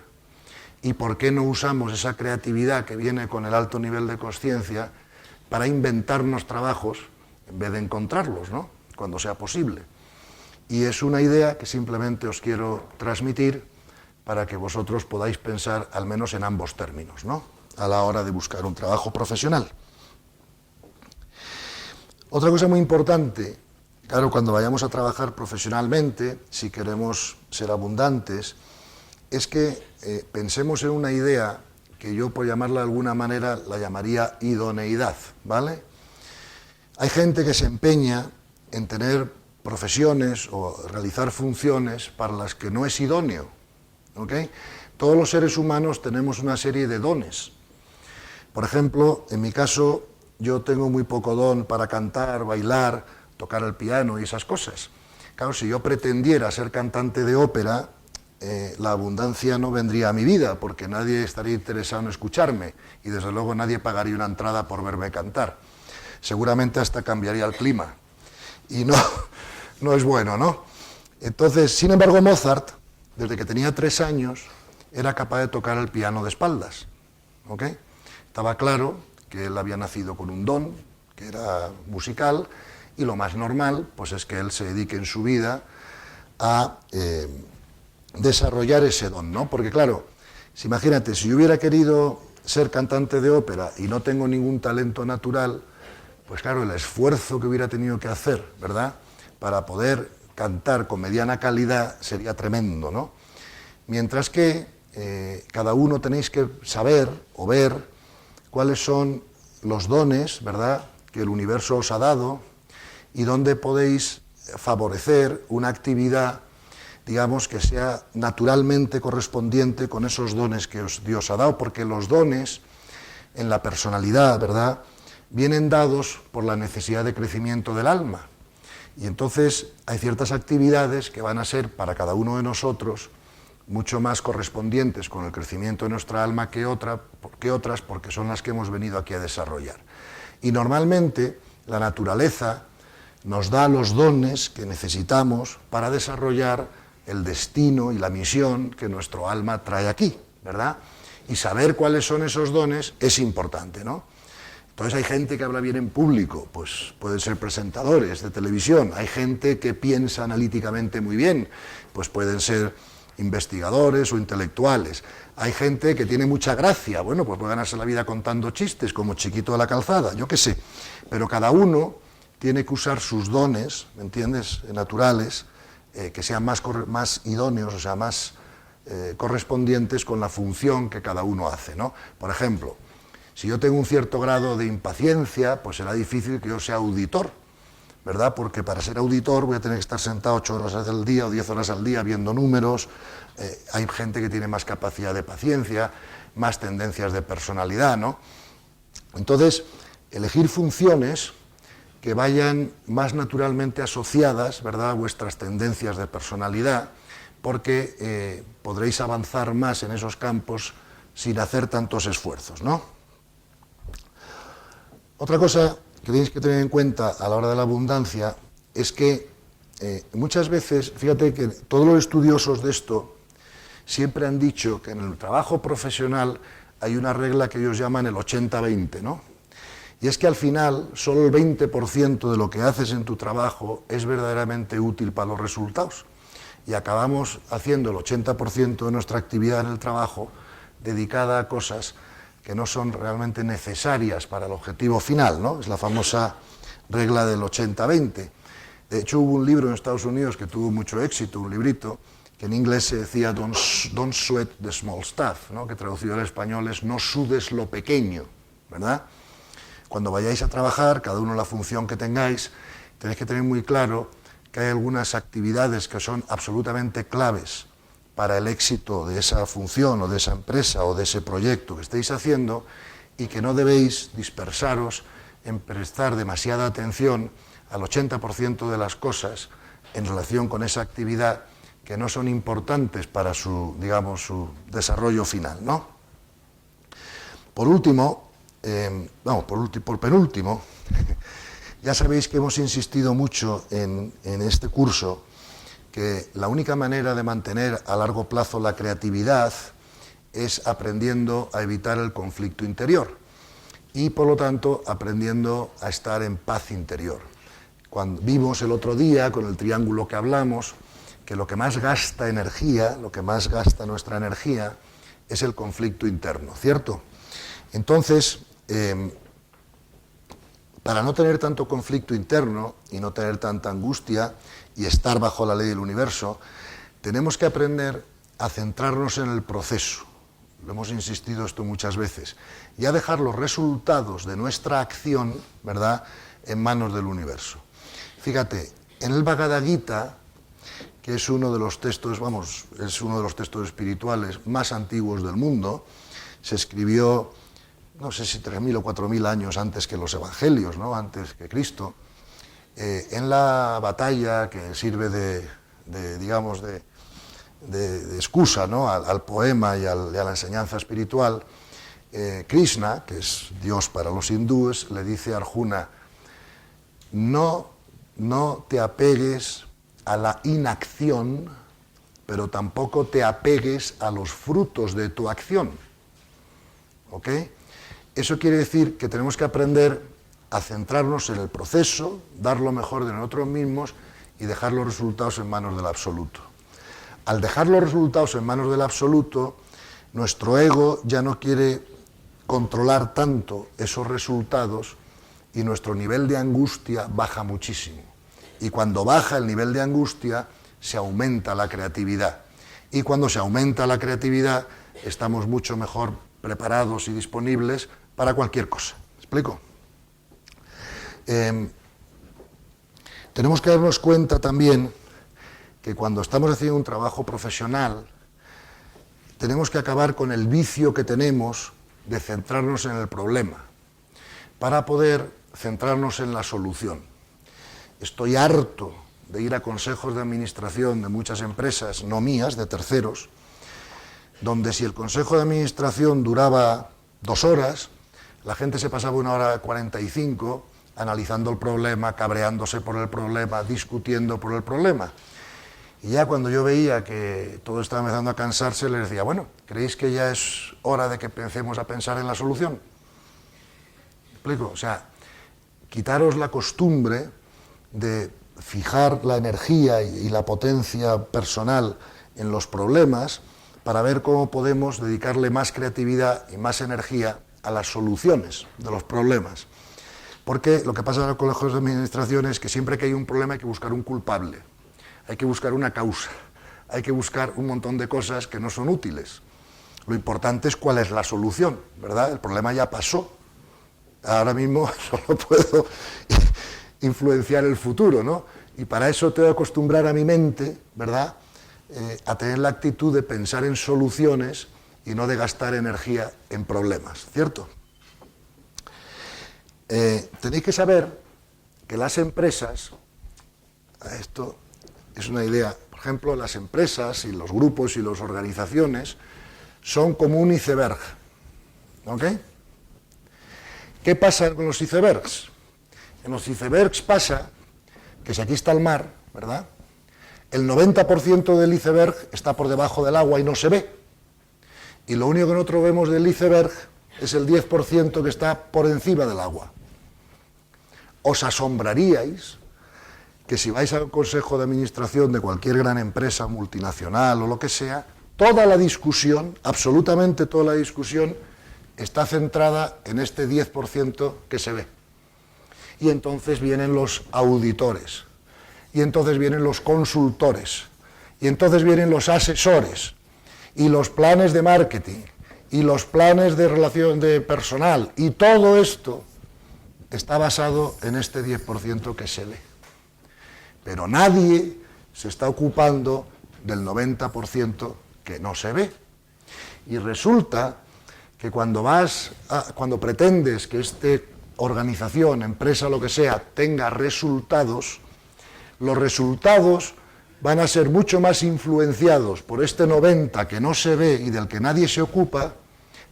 y por qué no usamos esa creatividad que viene con el alto nivel de conciencia para inventarnos trabajos en vez de encontrarlos, ¿no? Cuando sea posible. Y es una idea que simplemente os quiero transmitir para que vosotros podáis pensar al menos en ambos términos, ¿no? A la hora de buscar un trabajo profesional. Otra cosa muy importante, claro, cuando vayamos a trabajar profesionalmente, si queremos ser abundantes, es que pensemos en una idea que yo, por llamarla de alguna manera, la llamaría idoneidad, ¿vale? Hay gente que se empeña en tener profesiones o realizar funciones para las que no es idóneo, ¿ok? Todos los seres humanos tenemos una serie de dones. Por ejemplo, en mi caso, yo tengo muy poco don para cantar, bailar, tocar el piano y esas cosas. Claro, si yo pretendiera ser cantante de ópera, la abundancia no vendría a mi vida, porque nadie estaría interesado en escucharme, y desde luego nadie pagaría una entrada por verme cantar. Seguramente hasta cambiaría el clima, y no es bueno, ¿no? Entonces, sin embargo, Mozart, desde que tenía 3 años, era capaz de tocar el piano de espaldas, ¿ok? Estaba claro que él había nacido con un don, que era musical, y lo más normal, pues es que él se dedique en su vida a desarrollar ese don, ¿no? Porque claro, imagínate, si yo hubiera querido ser cantante de ópera y no tengo ningún talento natural, pues claro, el esfuerzo que hubiera tenido que hacer, ¿verdad?, para poder cantar con mediana calidad sería tremendo, ¿no? Mientras que cada uno tenéis que saber o ver cuáles son los dones, ¿verdad?, que el universo os ha dado y dónde podéis favorecer una actividad, digamos, que sea naturalmente correspondiente con esos dones que Dios ha dado, porque los dones en la personalidad, ¿verdad?, vienen dados por la necesidad de crecimiento del alma. Y entonces hay ciertas actividades que van a ser para cada uno de nosotros mucho más correspondientes con el crecimiento de nuestra alma que otras, porque son las que hemos venido aquí a desarrollar. Y normalmente la naturaleza nos da los dones que necesitamos para desarrollar el destino y la misión que nuestro alma trae aquí, ¿verdad? Y saber cuáles son esos dones es importante, ¿no? Entonces hay gente que habla bien en público, pues pueden ser presentadores de televisión, hay gente que piensa analíticamente muy bien, pues pueden ser investigadores o intelectuales, hay gente que tiene mucha gracia, bueno, pues puede ganarse la vida contando chistes, como Chiquito de la Calzada, yo qué sé, pero cada uno tiene que usar sus dones, ¿me entiendes?, naturales, que sean más idóneos, o sea, más correspondientes con la función que cada uno hace, ¿no? Por ejemplo, si yo tengo un cierto grado de impaciencia, pues será difícil que yo sea auditor, ¿verdad? Porque para ser auditor voy a tener que estar sentado 8 horas al día o 10 horas al día viendo números. Hay gente que tiene más capacidad de paciencia, más tendencias de personalidad, ¿no? Entonces, elegir funciones que vayan más naturalmente asociadas, ¿verdad?, a vuestras tendencias de personalidad, porque podréis avanzar más en esos campos sin hacer tantos esfuerzos, ¿no? Otra cosa que tenéis que tener en cuenta a la hora de la abundancia es que muchas veces, fíjate que todos los estudiosos de esto siempre han dicho que en el trabajo profesional hay una regla que ellos llaman el 80-20, ¿no? Y es que al final solo el 20% de lo que haces en tu trabajo es verdaderamente útil para los resultados. Y acabamos haciendo el 80% de nuestra actividad en el trabajo dedicada a cosas que no son realmente necesarias para el objetivo final, ¿no? Es la famosa regla del 80-20. De hecho, hubo un libro en Estados Unidos que tuvo mucho éxito, un librito, que en inglés se decía Don't sweat the small stuff, ¿no?, que traducido al español es no sudes lo pequeño, ¿verdad? Cuando vayáis a trabajar, cada uno la función que tengáis, tenéis que tener muy claro que hay algunas actividades que son absolutamente claves para el éxito de esa función o de esa empresa o de ese proyecto que estéis haciendo y que no debéis dispersaros en prestar demasiada atención al 80% de las cosas en relación con esa actividad que no son importantes para su, digamos, su desarrollo final, ¿no? Por último, por penúltimo, ya sabéis que hemos insistido mucho en este curso que la única manera de mantener a largo plazo la creatividad es aprendiendo a evitar el conflicto interior y, por lo tanto, aprendiendo a estar en paz interior. Cuando vimos el otro día, con el triángulo que hablamos, que lo que más gasta energía, lo que más gasta nuestra energía, es el conflicto interno, ¿cierto? Entonces, para no tener tanto conflicto interno y no tener tanta angustia y estar bajo la ley del universo, tenemos que aprender a centrarnos en el proceso. Lo hemos insistido esto muchas veces. Y a dejar los resultados de nuestra acción, ¿verdad?, en manos del universo. Fíjate, en el Bhagavad Gita, que es uno de los textos, es uno de los textos espirituales más antiguos del mundo, se escribió, no sé si 3.000 o 4.000 años antes que los evangelios, ¿no?, antes que Cristo, en la batalla que sirve de excusa, ¿no?, al poema y a la enseñanza espiritual, Krishna, que es Dios para los hindúes, le dice a Arjuna: no te apegues a la inacción, pero tampoco te apegues a los frutos de tu acción. ¿Ok? Eso quiere decir que tenemos que aprender a centrarnos en el proceso, dar lo mejor de nosotros mismos y dejar los resultados en manos del absoluto. Al dejar los resultados en manos del absoluto, nuestro ego ya no quiere controlar tanto esos resultados y nuestro nivel de angustia baja muchísimo. Y cuando baja el nivel de angustia, se aumenta la creatividad. Y cuando se aumenta la creatividad, estamos mucho mejor preparados y disponibles para cualquier cosa. ¿Me explico? Tenemos que darnos cuenta también que cuando estamos haciendo un trabajo profesional, tenemos que acabar con el vicio que tenemos de centrarnos en el problema, para poder centrarnos en la solución. Estoy harto de ir a consejos de administración de muchas empresas, no mías, de terceros, donde si el consejo de administración duraba 2 horas, la gente se pasaba 1 hora 45 analizando el problema, cabreándose por el problema, discutiendo por el problema. Y ya cuando yo veía que todo estaba empezando a cansarse, les decía: bueno, ¿creéis que ya es hora de que empecemos a pensar en la solución? ¿Me explico? O sea, quitaros la costumbre de fijar la energía y la potencia personal en los problemas para ver cómo podemos dedicarle más creatividad y más energía a las soluciones de los problemas. Porque lo que pasa en los colegios de administración es que siempre que hay un problema hay que buscar un culpable, hay que buscar una causa, hay que buscar un montón de cosas que no son útiles. Lo importante es cuál es la solución, ¿verdad? El problema ya pasó. Ahora mismo solo puedo influenciar el futuro, ¿no? Y para eso tengo que acostumbrar a mi mente, ¿verdad?, a tener la actitud de pensar en soluciones y no de gastar energía en problemas, ¿cierto? Tenéis que saber que las empresas, esto es una idea, por ejemplo, las empresas y los grupos y las organizaciones son como un iceberg, ¿ok? ¿Qué pasa con los icebergs? En los icebergs pasa que si aquí está el mar, ¿verdad?, el 90% del iceberg está por debajo del agua y no se ve. Y lo único que nosotros vemos del iceberg es el 10% que está por encima del agua. Os asombraríais que si vais al consejo de administración de cualquier gran empresa multinacional o lo que sea, toda la discusión, absolutamente toda la discusión, está centrada en este 10% que se ve. Y entonces vienen los auditores, y entonces vienen los consultores, y entonces vienen los asesores, y los planes de marketing, y los planes de relación de personal, y todo esto está basado en este 10% que se ve. Pero nadie se está ocupando del 90% que no se ve. Y resulta que cuando pretendes que este organización, empresa, lo que sea, tenga resultados, los resultados van a ser mucho más influenciados por este 90% que no se ve y del que nadie se ocupa,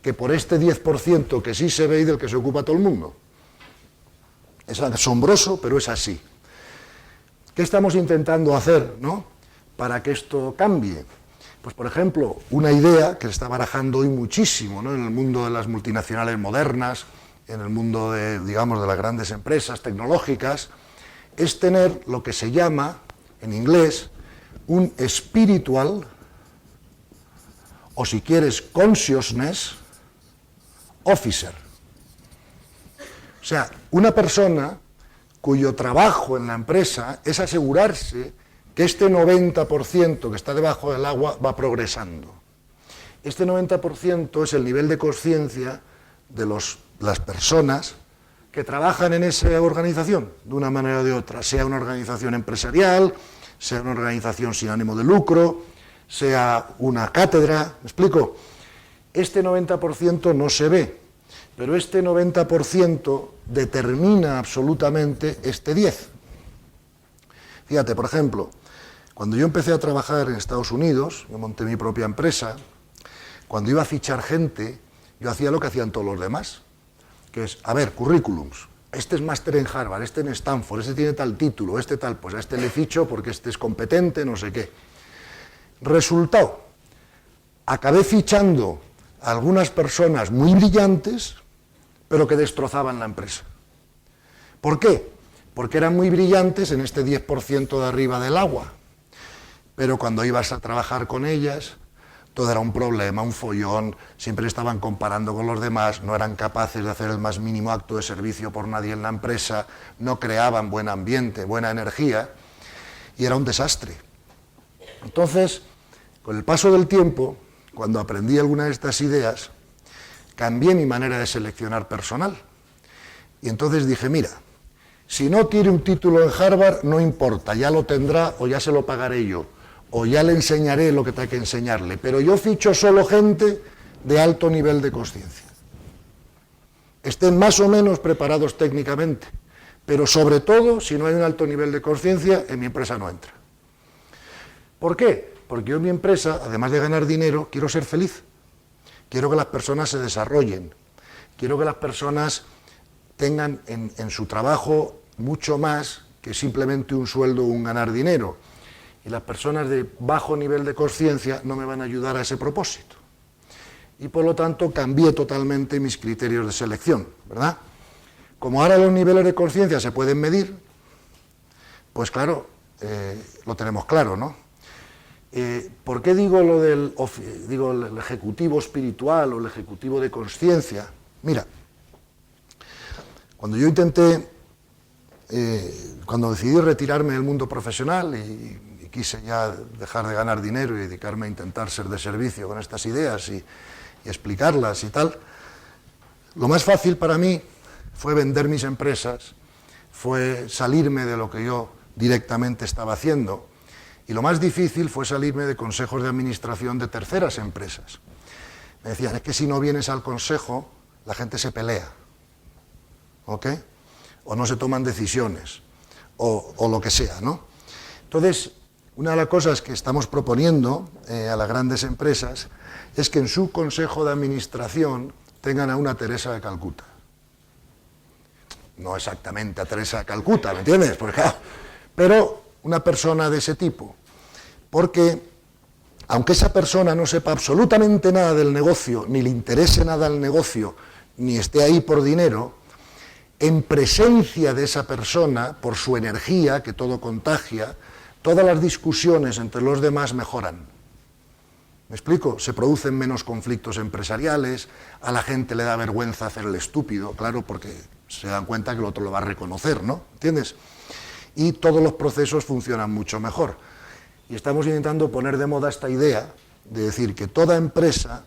que por este 10% que sí se ve y del que se ocupa todo el mundo. Es asombroso, pero es así. ¿Qué estamos intentando hacer, ¿no?, para que esto cambie? Pues, por ejemplo, una idea que se está barajando hoy muchísimo, ¿no?, en el mundo de las multinacionales modernas, en el mundo de, digamos, de las grandes empresas tecnológicas, es tener lo que se llama, en inglés, un spiritual, o si quieres, consciousness officer. O sea, una persona cuyo trabajo en la empresa es asegurarse que este 90% que está debajo del agua va progresando. Este 90% es el nivel de conciencia de las personas que trabajan en esa organización, de una manera o de otra, sea una organización empresarial, sea una organización sin ánimo de lucro, sea una cátedra, ¿me explico? Este 90% no se ve, pero este 90% determina absolutamente este 10%. Fíjate, por ejemplo, cuando yo empecé a trabajar en Estados Unidos, yo monté mi propia empresa, cuando iba a fichar gente, yo hacía lo que hacían todos los demás, que es, a ver, currículums, este es máster en Harvard, este en Stanford, este tiene tal título, este tal, pues a este le ficho porque este es competente, no sé qué. Resultado, acabé fichando a algunas personas muy brillantes, pero que destrozaban la empresa. ¿Por qué? Porque eran muy brillantes en este 10% de arriba del agua, pero cuando ibas a trabajar con ellas, todo era un problema, un follón, siempre estaban comparando con los demás, no eran capaces de hacer el más mínimo acto de servicio por nadie en la empresa, no creaban buen ambiente, buena energía, y era un desastre. Entonces, con el paso del tiempo, cuando aprendí alguna de estas ideas, cambié mi manera de seleccionar personal. Y entonces dije, mira, si no tiene un título en Harvard, no importa, ya lo tendrá o ya se lo pagaré yo, o ya le enseñaré lo que tenga que enseñarle, pero yo ficho solo gente de alto nivel de conciencia. Estén más o menos preparados técnicamente, pero sobre todo, si no hay un alto nivel de conciencia, en mi empresa no entra. ¿Por qué? Porque yo en mi empresa, además de ganar dinero, quiero ser feliz. Quiero que las personas se desarrollen. Quiero que las personas tengan en su trabajo mucho más que simplemente un sueldo o un ganar dinero. Y las personas de bajo nivel de conciencia no me van a ayudar a ese propósito. Y por lo tanto cambié totalmente mis criterios de selección, ¿verdad? Como ahora los niveles de conciencia se pueden medir, pues claro, lo tenemos claro, ¿no? ¿Por qué digo lo del el ejecutivo espiritual o el ejecutivo de conciencia? Mira, cuando yo cuando decidí retirarme del mundo profesional y quise ya dejar de ganar dinero y dedicarme a intentar ser de servicio con estas ideas y explicarlas y tal, lo más fácil para mí fue vender mis empresas, fue salirme de lo que yo directamente estaba haciendo, y lo más difícil fue salirme de consejos de administración de terceras empresas. Me decían, es que si no vienes al consejo, la gente se pelea, ¿ok? O no se toman decisiones, o lo que sea, ¿no? Entonces, una de las cosas que estamos proponiendo a las grandes empresas es que en su consejo de administración tengan a una Teresa de Calcuta. No exactamente a Teresa de Calcuta, ¿me entiendes? Porque, pero una persona de ese tipo. Porque, aunque esa persona no sepa absolutamente nada del negocio, ni le interese nada el negocio, ni esté ahí por dinero, en presencia de esa persona, por su energía, que todo contagia, todas las discusiones entre los demás mejoran. ¿Me explico? Se producen menos conflictos empresariales, a la gente le da vergüenza hacer el estúpido, claro, porque se dan cuenta que el otro lo va a reconocer, ¿no? ¿Entiendes? Y todos los procesos funcionan mucho mejor. Y estamos intentando poner de moda esta idea de decir que toda empresa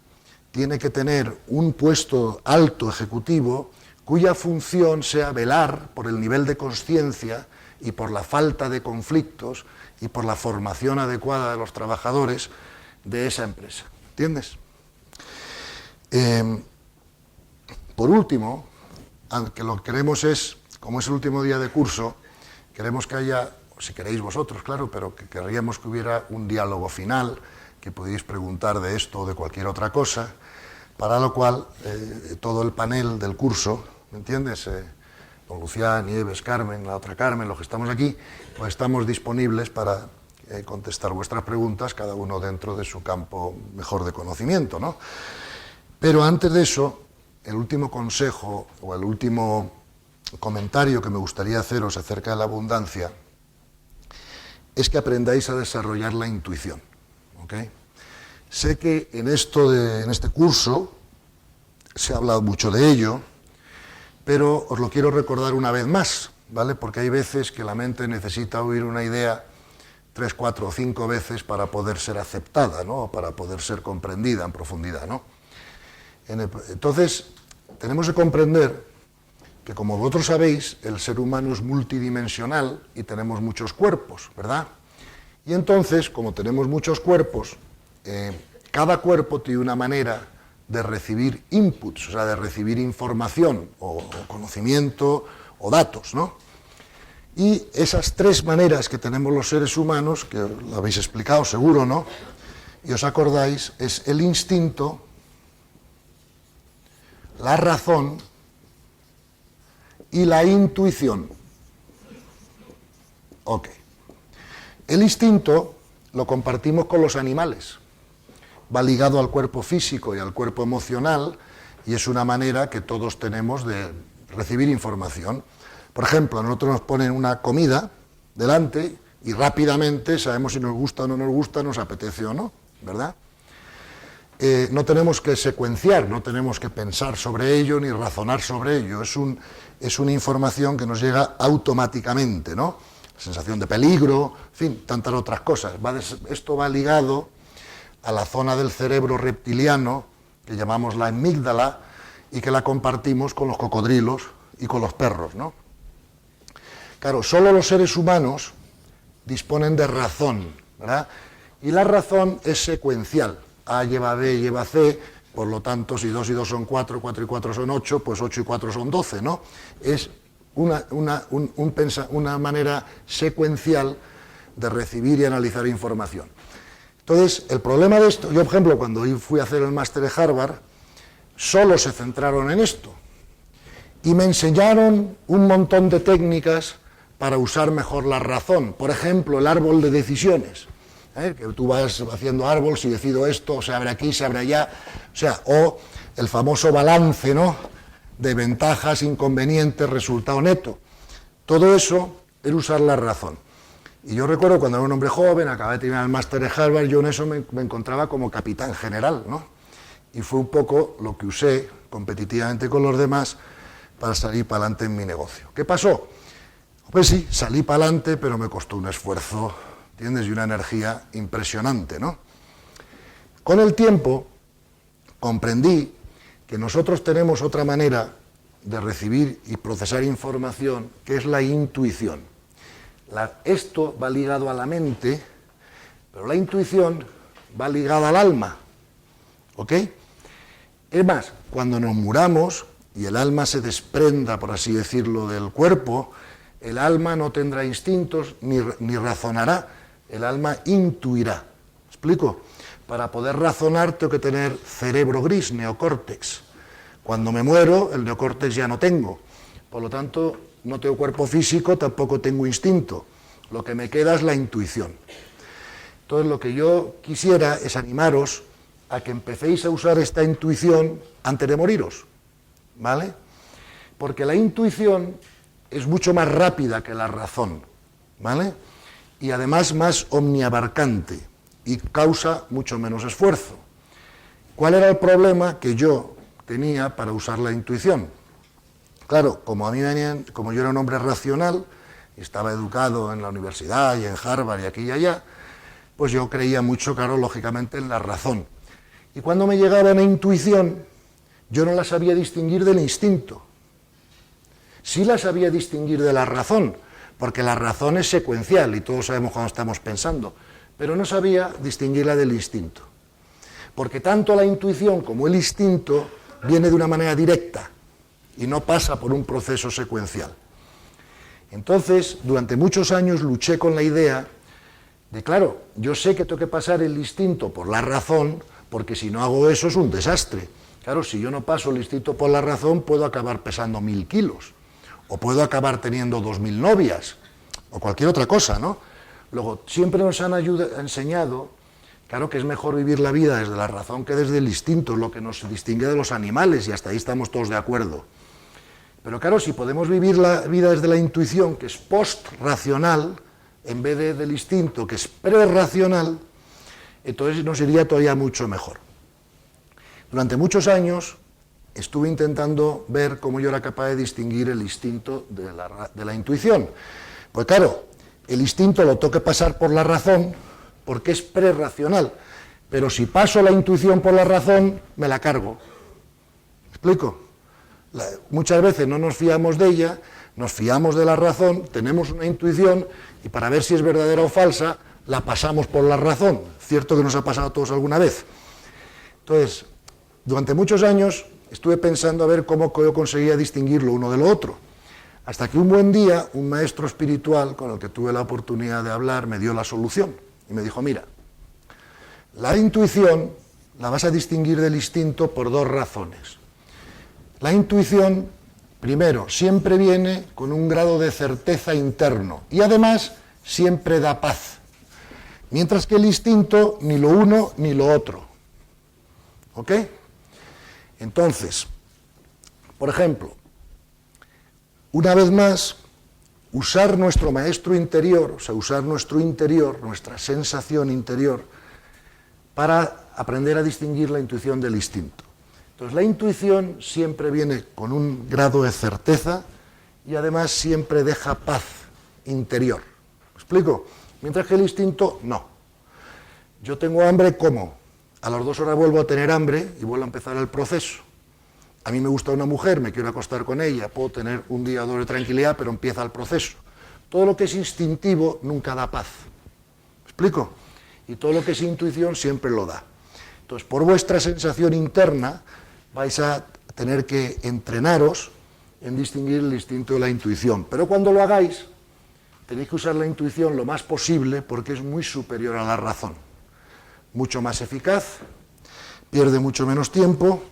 tiene que tener un puesto alto ejecutivo cuya función sea velar por el nivel de conciencia y por la falta de conflictos y por la formación adecuada de los trabajadores de esa empresa. ¿Entiendes? Por último, aunque lo que queremos es, como es el último día de curso, queremos que haya, si queréis vosotros, claro, pero que querríamos que hubiera un diálogo final, que podéis preguntar de esto o de cualquier otra cosa, para lo cual todo el panel del curso, ¿me entiendes? Don Lucián, Nieves, Carmen, la otra Carmen, los que estamos aquí, pues estamos disponibles para contestar vuestras preguntas, cada uno dentro de su campo mejor de conocimiento, ¿no? Pero antes de eso, el último consejo o el último comentario que me gustaría haceros acerca de la abundancia es que aprendáis a desarrollar la intuición, ¿ok? Sé que en este curso se ha hablado mucho de ello, pero os lo quiero recordar una vez más, ¿vale? Porque hay veces que la mente necesita oír una idea 3, 4 o 5 veces para poder ser aceptada, ¿no? O para poder ser comprendida en profundidad, ¿no? Entonces, tenemos que comprender que, como vosotros sabéis, el ser humano es multidimensional y tenemos muchos cuerpos, ¿verdad? Y entonces, como tenemos muchos cuerpos, cada cuerpo tiene una manera de recibir inputs, o sea, de recibir información o conocimiento o datos, ¿no? Y esas 3 maneras que tenemos los seres humanos, que lo habéis explicado seguro, ¿no? Y os acordáis, es el instinto, la razón y la intuición. Ok. El instinto lo compartimos con los animales. Va ligado al cuerpo físico y al cuerpo emocional y es una manera que todos tenemos de recibir información. Por ejemplo, a nosotros nos ponen una comida delante y rápidamente sabemos si nos gusta o no nos gusta, nos apetece o no, ¿verdad? No tenemos que secuenciar, no tenemos que pensar sobre ello ni razonar sobre ello, es una información que nos llega automáticamente, ¿no? Sensación de peligro, en fin, tantas otras cosas. Esto va ligado a la zona del cerebro reptiliano, que llamamos la amígdala, y que la compartimos con los cocodrilos y con los perros, ¿no? Claro, solo los seres humanos disponen de razón, ¿verdad? Y la razón es secuencial. A lleva B, lleva C, por lo tanto, si 2 y 2 son 4, 4 y 4 son 8, pues 8 y 4 son 12, ¿no? Es una manera secuencial de recibir y analizar información. Entonces, el problema de esto, yo, por ejemplo, cuando fui a hacer el máster de Harvard, solo se centraron en esto. Y me enseñaron un montón de técnicas para usar mejor la razón. Por ejemplo, el árbol de decisiones. Que tú vas haciendo árbol, si decido esto, se abre aquí, se abre allá. O el famoso balance, ¿no? De ventajas, inconvenientes, resultado neto. Todo eso es usar la razón. Y yo recuerdo cuando era un hombre joven, acabé de terminar el máster de Harvard, yo en eso me encontraba como capitán general, ¿no? Y fue un poco lo que usé competitivamente con los demás para salir para adelante en mi negocio. ¿Qué pasó? Pues sí, salí para adelante, pero me costó un esfuerzo, ¿entiendes? Y una energía impresionante, ¿no? Con el tiempo comprendí que nosotros tenemos otra manera de recibir y procesar información, que es la intuición. Esto va ligado a la mente, pero la intuición va ligada al alma, ¿ok? Es más, cuando nos muramos y el alma se desprenda, por así decirlo, del cuerpo, el alma no tendrá instintos ni razonará, el alma intuirá. ¿Me explico? Para poder razonar tengo que tener cerebro gris, neocórtex. Cuando me muero, el neocórtex ya no tengo. Por lo tanto, no tengo cuerpo físico, tampoco tengo instinto. Lo que me queda es la intuición. Entonces, lo que yo quisiera es animaros a que empecéis a usar esta intuición antes de moriros, ¿vale? Porque la intuición es mucho más rápida que la razón, ¿vale? Y además más omniabarcante y causa mucho menos esfuerzo. ¿Cuál era el problema que yo tenía para usar la intuición? Claro, como yo era un hombre racional, y estaba educado en la universidad y en Harvard y aquí y allá, pues yo creía mucho, claro, lógicamente, en la razón. Y cuando me llegaba la intuición, yo no la sabía distinguir del instinto. Sí la sabía distinguir de la razón, porque la razón es secuencial y todos sabemos cuando estamos pensando, pero no sabía distinguirla del instinto. Porque tanto la intuición como el instinto viene de una manera directa. y no pasa por un proceso secuencial. Entonces, durante muchos años luché con la idea de, claro, yo sé que tengo que pasar el instinto por la razón, porque si no hago eso es un desastre. Claro, si yo no paso el instinto por la razón, puedo acabar pesando 1000 kilos, o puedo acabar teniendo 2000 novias, o cualquier otra cosa, ¿no? Luego, siempre nos han enseñado, claro, que es mejor vivir la vida desde la razón que desde el instinto, es lo que nos distingue de los animales, y hasta ahí estamos todos de acuerdo. Pero claro, si podemos vivir la vida desde la intuición, que es post-racional, en vez del instinto, que es pre-racional, entonces nos iría todavía mucho mejor. Durante muchos años estuve intentando ver cómo yo era capaz de distinguir el instinto de la intuición. Pues claro, el instinto lo tengo que pasar por la razón, porque es pre-racional, pero si paso la intuición por la razón, me la cargo. ¿Me explico? Muchas veces no nos fiamos de ella, nos fiamos de la razón, tenemos una intuición y para ver si es verdadera o falsa, la pasamos por la razón. Cierto que nos ha pasado a todos alguna vez. Entonces, durante muchos años estuve pensando a ver cómo yo conseguía distinguir lo uno de lo otro. Hasta que un buen día, un maestro espiritual con el que tuve la oportunidad de hablar me dio la solución y me dijo, mira, la intuición la vas a distinguir del instinto por dos razones. La intuición, primero, siempre viene con un grado de certeza interno y además siempre da paz, mientras que el instinto ni lo uno ni lo otro. ¿Ok? Entonces, por ejemplo, una vez más, usar nuestro maestro interior, o sea, usar nuestro interior, nuestra sensación interior, para aprender a distinguir la intuición del instinto. Entonces, la intuición siempre viene con un grado de certeza y además siempre deja paz interior. ¿Me explico? Mientras que el instinto, no. Yo tengo hambre, ¿cómo? A las 2 horas vuelvo a tener hambre y vuelvo a empezar el proceso. A mí me gusta una mujer, me quiero acostar con ella, puedo tener un día o dos de tranquilidad, pero empieza el proceso. Todo lo que es instintivo nunca da paz. ¿Me explico? Y todo lo que es intuición siempre lo da. Entonces, por vuestra sensación interna, vais a tener que entrenaros en distinguir el instinto de la intuición. Pero cuando lo hagáis, tenéis que usar la intuición lo más posible porque es muy superior a la razón. Mucho más eficaz, pierde mucho menos tiempo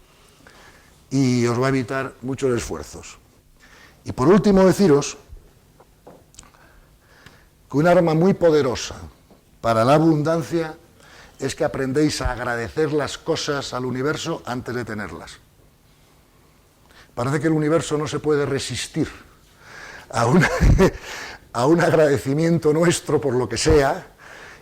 y os va a evitar muchos esfuerzos. Y por último deciros que un arma muy poderosa para la abundancia es que aprendéis a agradecer las cosas al universo antes de tenerlas. Parece que el universo no se puede resistir a un agradecimiento nuestro por lo que sea,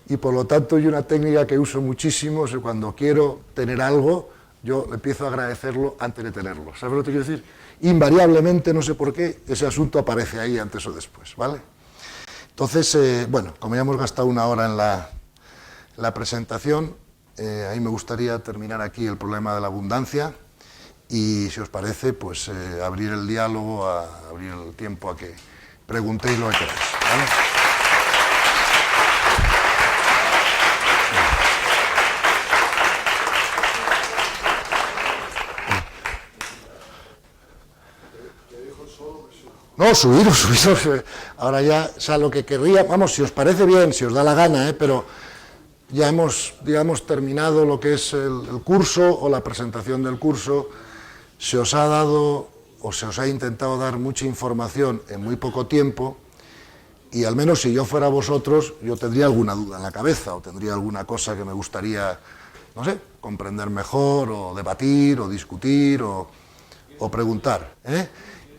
y por lo tanto hay una técnica que uso muchísimo, es cuando quiero tener algo, yo empiezo a agradecerlo antes de tenerlo. ¿Sabes lo que quiero decir? Invariablemente, no sé por qué, ese asunto aparece ahí antes o después, ¿vale? Entonces, bueno, como ya hemos gastado 1 hora en la presentación, a mí me gustaría terminar aquí el problema de la abundancia y, si os parece, pues abrir el diálogo, abrir el tiempo a que preguntéis lo que queráis, ¿vale? No, subiros. Ahora ya, o sea, lo que querría, vamos, si os parece bien, si os da la gana, pero ya hemos, digamos, terminado lo que es el curso o la presentación del curso. Se os ha dado o se os ha intentado dar mucha información en muy poco tiempo y al menos si yo fuera vosotros, yo tendría alguna duda en la cabeza o tendría alguna cosa que me gustaría, no sé, comprender mejor o debatir o discutir o preguntar, ¿eh?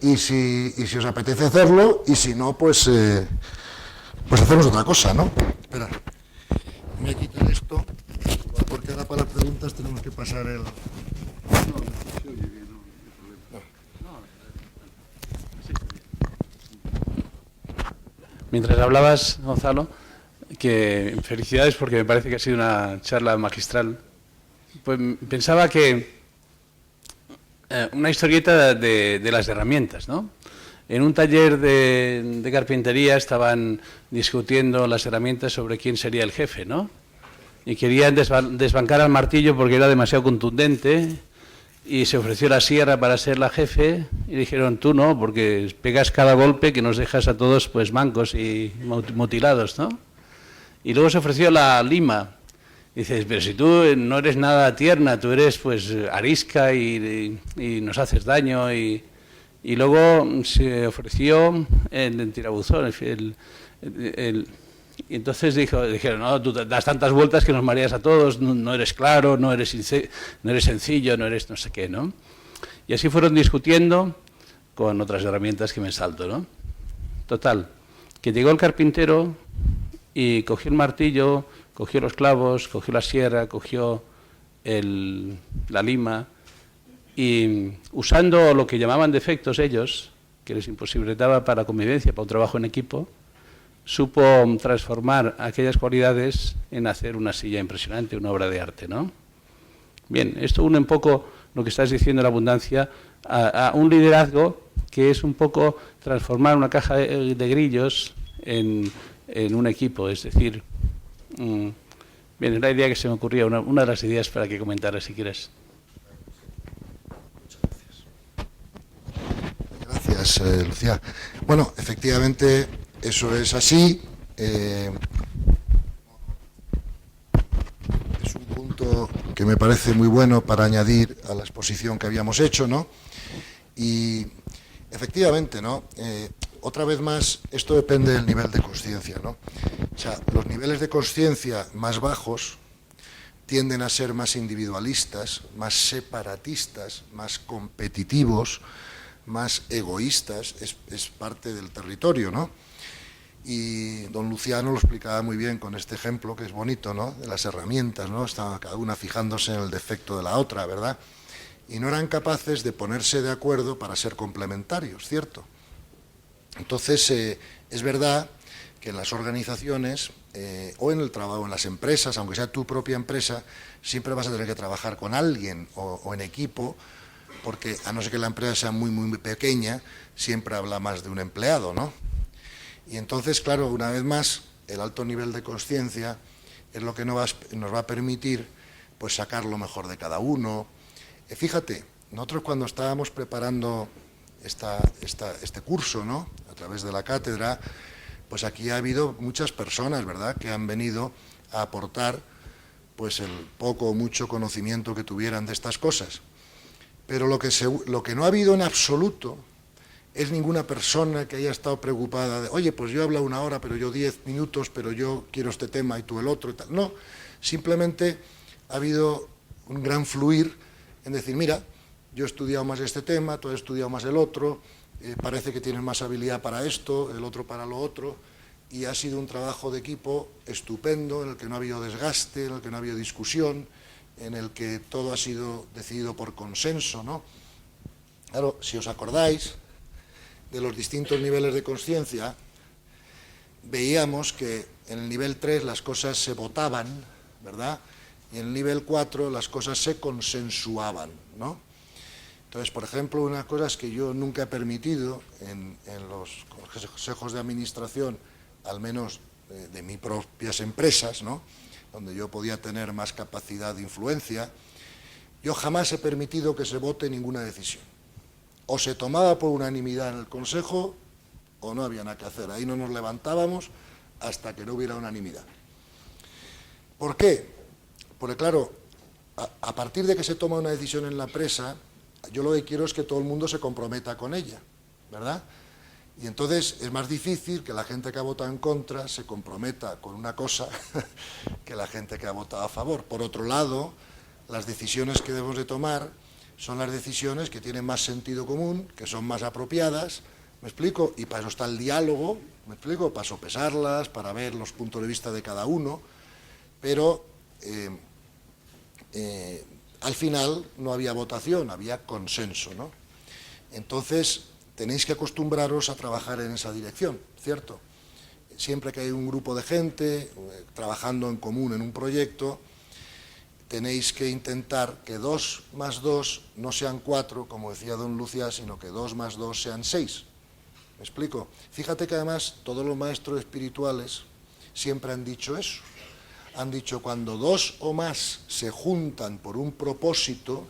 Y si os apetece hacerlo, y si no, pues hacemos otra cosa, ¿no? Esperad, voy a quitar esto, porque ahora para las preguntas tenemos que pasar el... Mientras hablabas, Gonzalo, que felicidades porque me parece que ha sido una charla magistral. Pues pensaba que una historieta de las herramientas, ¿no? En un taller de carpintería estaban discutiendo las herramientas sobre quién sería el jefe, ¿no? Y querían desbancar al martillo porque era demasiado contundente y se ofreció la sierra para ser la jefe y dijeron, tú no, porque pegas cada golpe que nos dejas a todos pues mancos y mutilados, ¿no? Y luego se ofreció la lima. Dices, pero si tú no eres nada tierna, tú eres pues arisca y nos haces daño. Y luego se ofreció el tirabuzón, y entonces dijeron, no, tú das tantas vueltas que nos mareas a todos, no eres claro, no eres sencillo, no eres no sé qué, ¿no? Y así fueron discutiendo con otras herramientas que me salto, ¿no? Total, que llegó el carpintero y cogió el martillo, cogió los clavos, cogió la sierra, cogió la lima y usando lo que llamaban defectos ellos, que les imposibilitaba para la convivencia, para un trabajo en equipo, supo transformar aquellas cualidades en hacer una silla impresionante, una obra de arte, ¿no? Bien, esto une un poco lo que estás diciendo, la abundancia, a un liderazgo que es un poco transformar una caja de grillos en un equipo, es decir, bien, es la idea que se me ocurría, una de las ideas para que comentaras si quieres. Gracias, Lucía. Bueno, efectivamente, eso es así. Es un punto que me parece muy bueno para añadir a la exposición que habíamos hecho, ¿no? Y efectivamente, ¿no? Otra vez más, esto depende del nivel de consciencia, ¿no? O sea, los niveles de consciencia más bajos tienden a ser más individualistas, más separatistas, más competitivos, más egoístas, es parte del territorio, ¿no? Y don Luciano lo explicaba muy bien con este ejemplo, que es bonito, ¿no? De las herramientas, ¿no? Estaba cada una fijándose en el defecto de la otra, ¿verdad? Y no eran capaces de ponerse de acuerdo para ser complementarios, ¿cierto? Entonces, es verdad que en las organizaciones o en el trabajo, en las empresas, aunque sea tu propia empresa, siempre vas a tener que trabajar con alguien o en equipo, porque a no ser que la empresa sea muy, muy pequeña, siempre habla más de un empleado, ¿no? Y entonces, claro, una vez más, el alto nivel de consciencia es lo que nos va a permitir pues sacar lo mejor de cada uno. Fíjate, nosotros cuando estábamos preparando este curso, ¿no?, a través de la cátedra, pues aquí ha habido muchas personas, ¿verdad?, que han venido a aportar pues el poco o mucho conocimiento que tuvieran de estas cosas. Pero lo que no ha habido en absoluto es ninguna persona que haya estado preocupada de, oye, pues yo he hablado 1 hora, pero yo 10 minutos, pero yo quiero este tema y tú el otro y tal. No, simplemente ha habido un gran fluir en decir, mira, yo he estudiado más este tema, tú has estudiado más el otro, parece que tienes más habilidad para esto, el otro para lo otro, y ha sido un trabajo de equipo estupendo, en el que no ha habido desgaste, en el que no ha habido discusión, en el que todo ha sido decidido por consenso, ¿no? Claro, si os acordáis de los distintos niveles de consciencia, veíamos que en el nivel 3 las cosas se votaban, ¿verdad?, y en el nivel 4 las cosas se consensuaban, ¿no? Entonces, por ejemplo, una cosa es que yo nunca he permitido en los consejos de administración, al menos de mis propias empresas, ¿no?, donde yo podía tener más capacidad de influencia, yo jamás he permitido que se vote ninguna decisión. O se tomaba por unanimidad en el Consejo o no había nada que hacer. Ahí no nos levantábamos hasta que no hubiera unanimidad. ¿Por qué? Porque, claro, a partir de que se toma una decisión en la empresa, yo lo que quiero es que todo el mundo se comprometa con ella, ¿verdad? Y entonces es más difícil que la gente que ha votado en contra se comprometa con una cosa que la gente que ha votado a favor. Por otro lado, las decisiones que debemos de tomar son las decisiones que tienen más sentido común, que son más apropiadas, ¿me explico? Y para eso está el diálogo, ¿me explico? Para sopesarlas, para ver los puntos de vista de cada uno, pero al final no había votación, había consenso, ¿no? Entonces, tenéis que acostumbraros a trabajar en esa dirección, ¿cierto? Siempre que hay un grupo de gente trabajando en común en un proyecto, tenéis que intentar que 2 más 2 no sean 4, como decía don Lucía, sino que 2 más 2 sean 6. ¿Me explico? Fíjate que además todos los maestros espirituales siempre han dicho eso. Han dicho, cuando 2 o más se juntan por un propósito,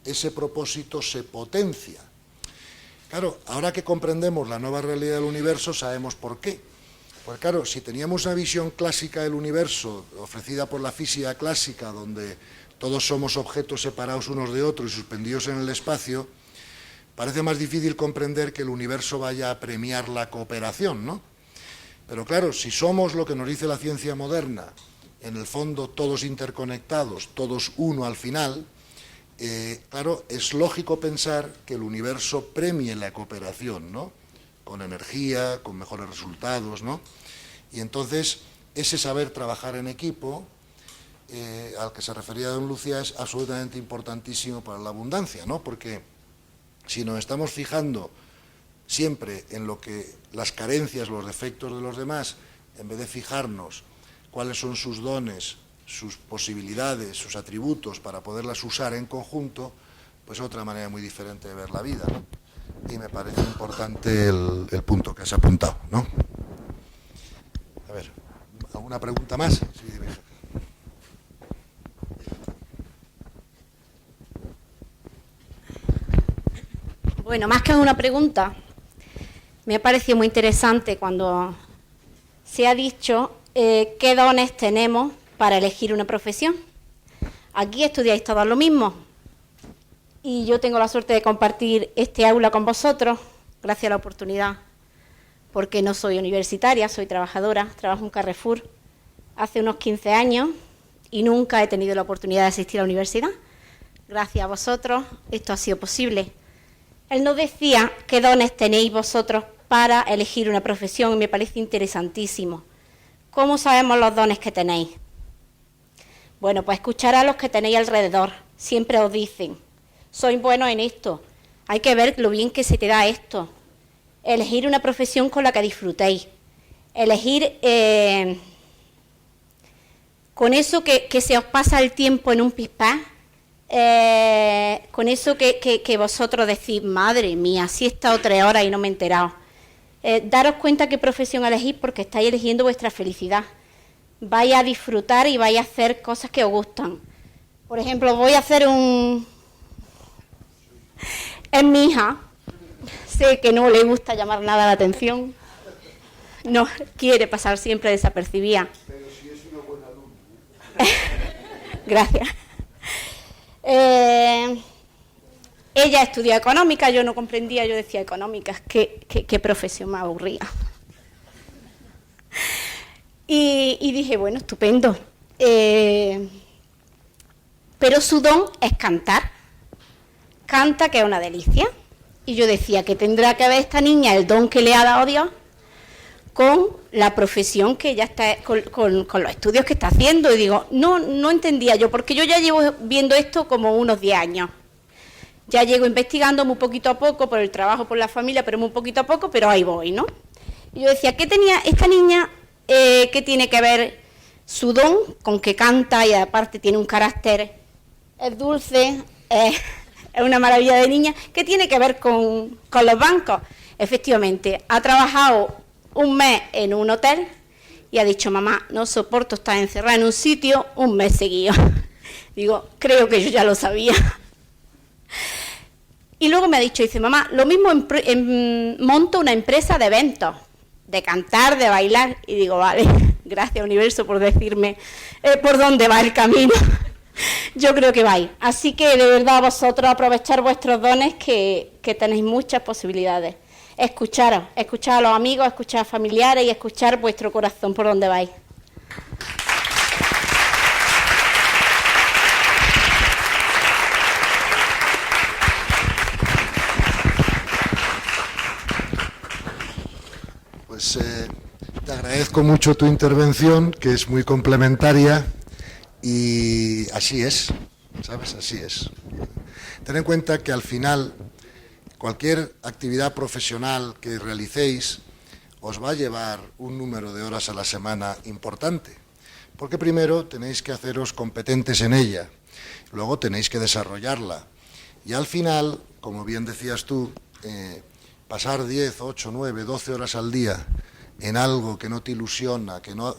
ese propósito se potencia. Claro, ahora que comprendemos la nueva realidad del universo, sabemos por qué. Pues claro, si teníamos una visión clásica del universo, ofrecida por la física clásica, donde todos somos objetos separados unos de otros y suspendidos en el espacio, parece más difícil comprender que el universo vaya a premiar la cooperación, ¿no? Pero claro, si somos lo que nos dice la ciencia moderna, en el fondo todos interconectados, todos uno al final, claro, es lógico pensar que el universo premie la cooperación, ¿no? Con energía, con mejores resultados, ¿no? Y entonces, ese saber trabajar en equipo, al que se refería don Lucía, es absolutamente importantísimo para la abundancia, ¿no? Porque si nos estamos fijando siempre en lo que las carencias, los defectos de los demás, en vez de fijarnos cuáles son sus dones, sus posibilidades, sus atributos para poderlas usar en conjunto, pues otra manera muy diferente de ver la vida, ¿no? Y me parece importante el punto que has apuntado, ¿no? A ver, ¿alguna pregunta más? Sí, dime. Bueno, más que una pregunta, me ha parecido muy interesante cuando se ha dicho qué dones tenemos para elegir una profesión. Aquí estudiáis todos lo mismo y yo tengo la suerte de compartir este aula con vosotros, gracias a la oportunidad, porque no soy universitaria, soy trabajadora, trabajo en Carrefour hace unos 15 años y nunca he tenido la oportunidad de asistir a la universidad. Gracias a vosotros esto ha sido posible. Él nos decía qué dones tenéis vosotros para elegir una profesión y me parece interesantísimo. ¿Cómo sabemos los dones que tenéis? Bueno, pues escuchar a los que tenéis alrededor. Siempre os dicen, sois buenos en esto, hay que ver lo bien que se te da esto. Elegir una profesión con la que disfrutéis. Elegir con eso que se os pasa el tiempo en un pispás, con eso que vosotros decís, madre mía, si he estado 3 horas y no me he enterado. Daros cuenta qué profesión elegís porque estáis eligiendo vuestra felicidad. Vais a disfrutar y vais a hacer cosas que os gustan. Por ejemplo, voy a hacer Es mi hija, sé que no le gusta llamar nada la atención, no quiere pasar siempre desapercibida. Pero si es una buena alumna. Gracias. Ella estudió económica, yo no comprendía, yo decía económicas, qué profesión más aburrida. Y dije, bueno, estupendo. Pero su don es cantar. Canta, que es una delicia. Y yo decía que tendrá que ver esta niña, el don que le ha dado Dios, con la profesión que ella está, con los estudios que está haciendo. Y digo, no entendía yo, porque yo ya llevo viendo esto como unos 10 años. Ya llego investigando muy poquito a poco, por el trabajo, por la familia, pero muy poquito a poco, pero ahí voy, ¿no? Y yo decía, ¿qué tenía esta niña, qué tiene que ver su don con que canta y aparte tiene un carácter, es dulce, es una maravilla de niña? ¿Qué tiene que ver con los bancos? Efectivamente, ha trabajado un mes en un hotel y ha dicho, mamá, no soporto estar encerrada en un sitio un mes seguido. Digo, creo que yo ya lo sabía. Y luego me ha dicho, dice, mamá, lo mismo monto una empresa de eventos, de cantar, de bailar. Y digo, vale, gracias universo por decirme por dónde va el camino. Yo creo que vais. Así que de verdad vosotros aprovechar vuestros dones que tenéis muchas posibilidades. Escucharos, escuchar a los amigos, escuchar a familiares y escuchar vuestro corazón por dónde vais. Pues te agradezco mucho tu intervención, que es muy complementaria, y así es, ¿sabes? Así es. Ten en cuenta que al final cualquier actividad profesional que realicéis os va a llevar un número de horas a la semana importante, porque primero tenéis que haceros competentes en ella, luego tenéis que desarrollarla, y al final, como bien decías tú, pasar 10, 8, 9, 12 horas al día en algo que no te ilusiona, que no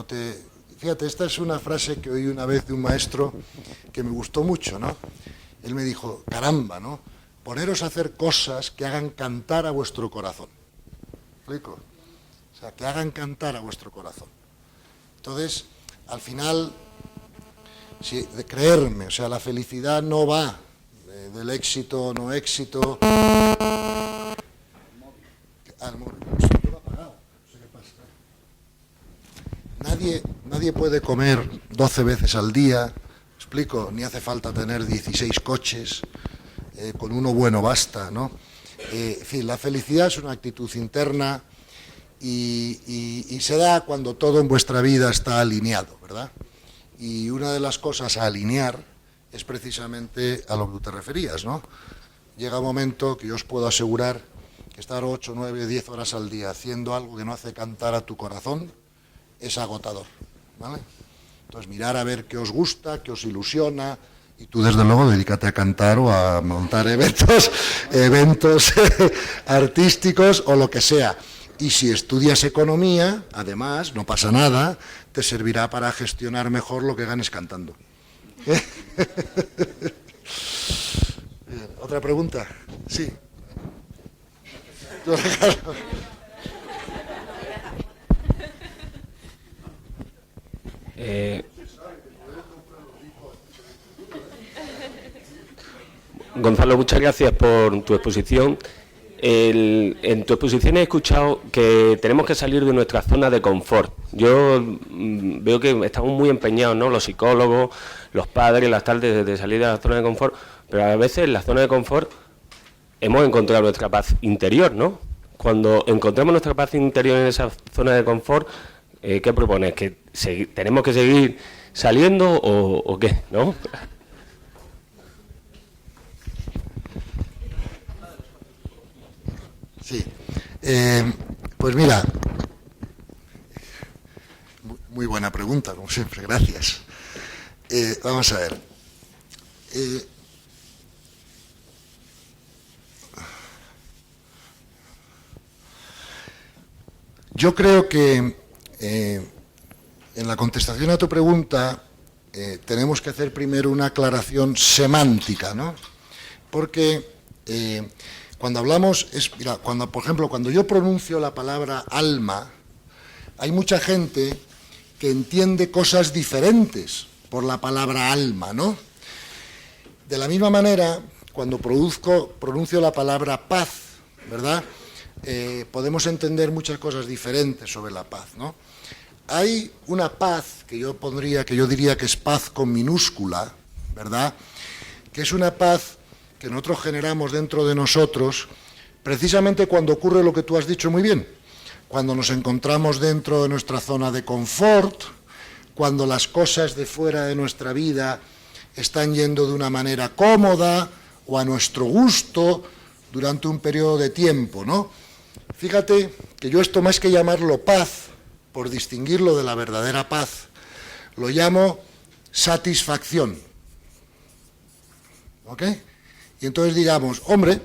te... Fíjate, esta es una frase que oí una vez de un maestro que me gustó mucho, ¿no? él me dijo, caramba, ¿no? Poneros a hacer cosas que hagan cantar a vuestro corazón. ¿Me explico? O sea, que hagan cantar a vuestro corazón. Entonces, al final, de creerme, o sea, la felicidad no va del éxito o no éxito. Al móvil. Lo he apagado. No sé qué pasa. Nadie puede comer 12 veces al día, ¿me explico? Ni hace falta tener 16 coches, con uno bueno basta, ¿no? En fin, la felicidad es una actitud interna y se da cuando todo en vuestra vida está alineado, ¿verdad? Y una de las cosas a alinear es precisamente a lo que tú te referías, ¿no? Llega un momento que yo os puedo asegurar que estar 8, 9, 10 horas al día haciendo algo que no hace cantar a tu corazón es agotador, ¿vale? Entonces mirar a ver qué os gusta, qué os ilusiona, y tú desde luego dedícate a cantar o a montar eventos artísticos o lo que sea. Y si estudias economía, además, no pasa nada, te servirá para gestionar mejor lo que ganes cantando. Bien, ¿otra pregunta? Sí. Gonzalo, muchas gracias por tu exposición. En tu exposición he escuchado que tenemos que salir de nuestra zona de confort. Yo veo que estamos muy empeñados, ¿no? Los psicólogos, los padres, las tardes, de salir de la zona de confort, pero a veces en la zona de confort hemos encontrado nuestra paz interior, ¿no? Cuando encontramos nuestra paz interior en esa zona de confort, ¿qué propones? ¿Que tenemos que seguir saliendo o qué, no? Sí, pues mira, muy buena pregunta, como siempre, gracias. Vamos a ver. Yo creo que en la contestación a tu pregunta tenemos que hacer primero una aclaración semántica, ¿no? Porque cuando hablamos, mira, por ejemplo, cuando yo pronuncio la palabra alma, hay mucha gente que entiende cosas diferentes por la palabra alma, ¿no? De la misma manera, cuando pronuncio la palabra paz, ¿verdad? Podemos entender muchas cosas diferentes sobre la paz, ¿no? Hay una paz que yo diría que es paz con minúscula, ¿verdad? Que es una paz que nosotros generamos dentro de nosotros, precisamente cuando ocurre lo que tú has dicho muy bien, cuando nos encontramos dentro de nuestra zona de confort, cuando las cosas de fuera de nuestra vida están yendo de una manera cómoda o a nuestro gusto durante un periodo de tiempo, ¿no? Fíjate que yo esto, más que llamarlo paz, por distinguirlo de la verdadera paz, lo llamo satisfacción. ¿Ok? Y entonces digamos, hombre,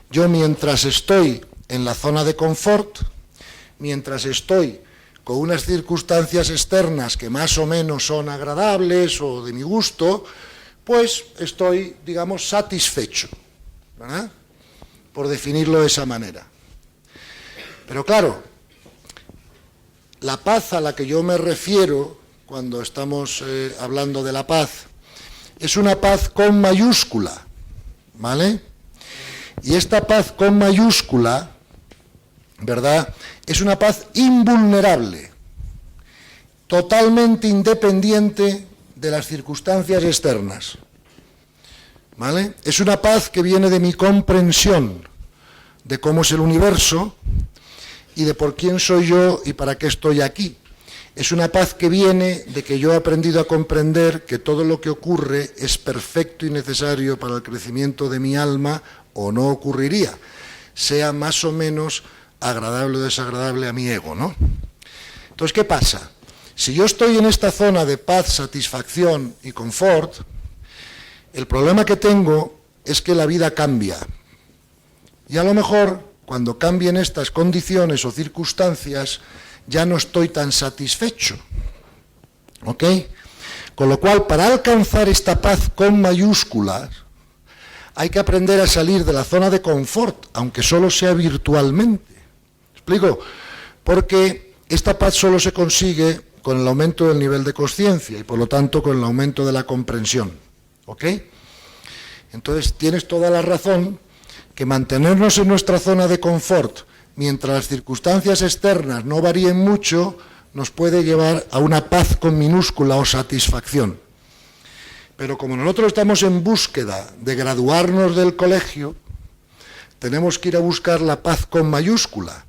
yo mientras estoy en la zona de confort, mientras estoy con unas circunstancias externas que más o menos son agradables o de mi gusto, pues estoy, digamos, satisfecho, ¿verdad? Por definirlo de esa manera. Pero claro, la paz a la que yo me refiero cuando estamos hablando de la paz es una paz con mayúscula, ¿vale? Y esta paz con mayúscula, ¿verdad?, es una paz invulnerable, totalmente independiente de las circunstancias externas, ¿vale? Es una paz que viene de mi comprensión de cómo es el universo y de por quién soy yo y para qué estoy aquí. Es una paz que viene de que yo he aprendido a comprender que todo lo que ocurre es perfecto y necesario para el crecimiento de mi alma o no ocurriría, sea más o menos agradable o desagradable a mi ego, ¿no? Entonces, ¿qué pasa? Si yo estoy en esta zona de paz, satisfacción y confort, el problema que tengo es que la vida cambia. Y a lo mejor, cuando cambien estas condiciones o circunstancias, ya no estoy tan satisfecho, ¿ok? Con lo cual, para alcanzar esta paz con mayúsculas, hay que aprender a salir de la zona de confort, aunque solo sea virtualmente. ¿Me explico? Porque esta paz solo se consigue con el aumento del nivel de conciencia y, por lo tanto, con el aumento de la comprensión. ¿Ok? Entonces, tienes toda la razón que mantenernos en nuestra zona de confort mientras las circunstancias externas no varíen mucho nos puede llevar a una paz con minúscula o satisfacción. Pero como nosotros estamos en búsqueda de graduarnos del colegio, tenemos que ir a buscar la paz con mayúscula.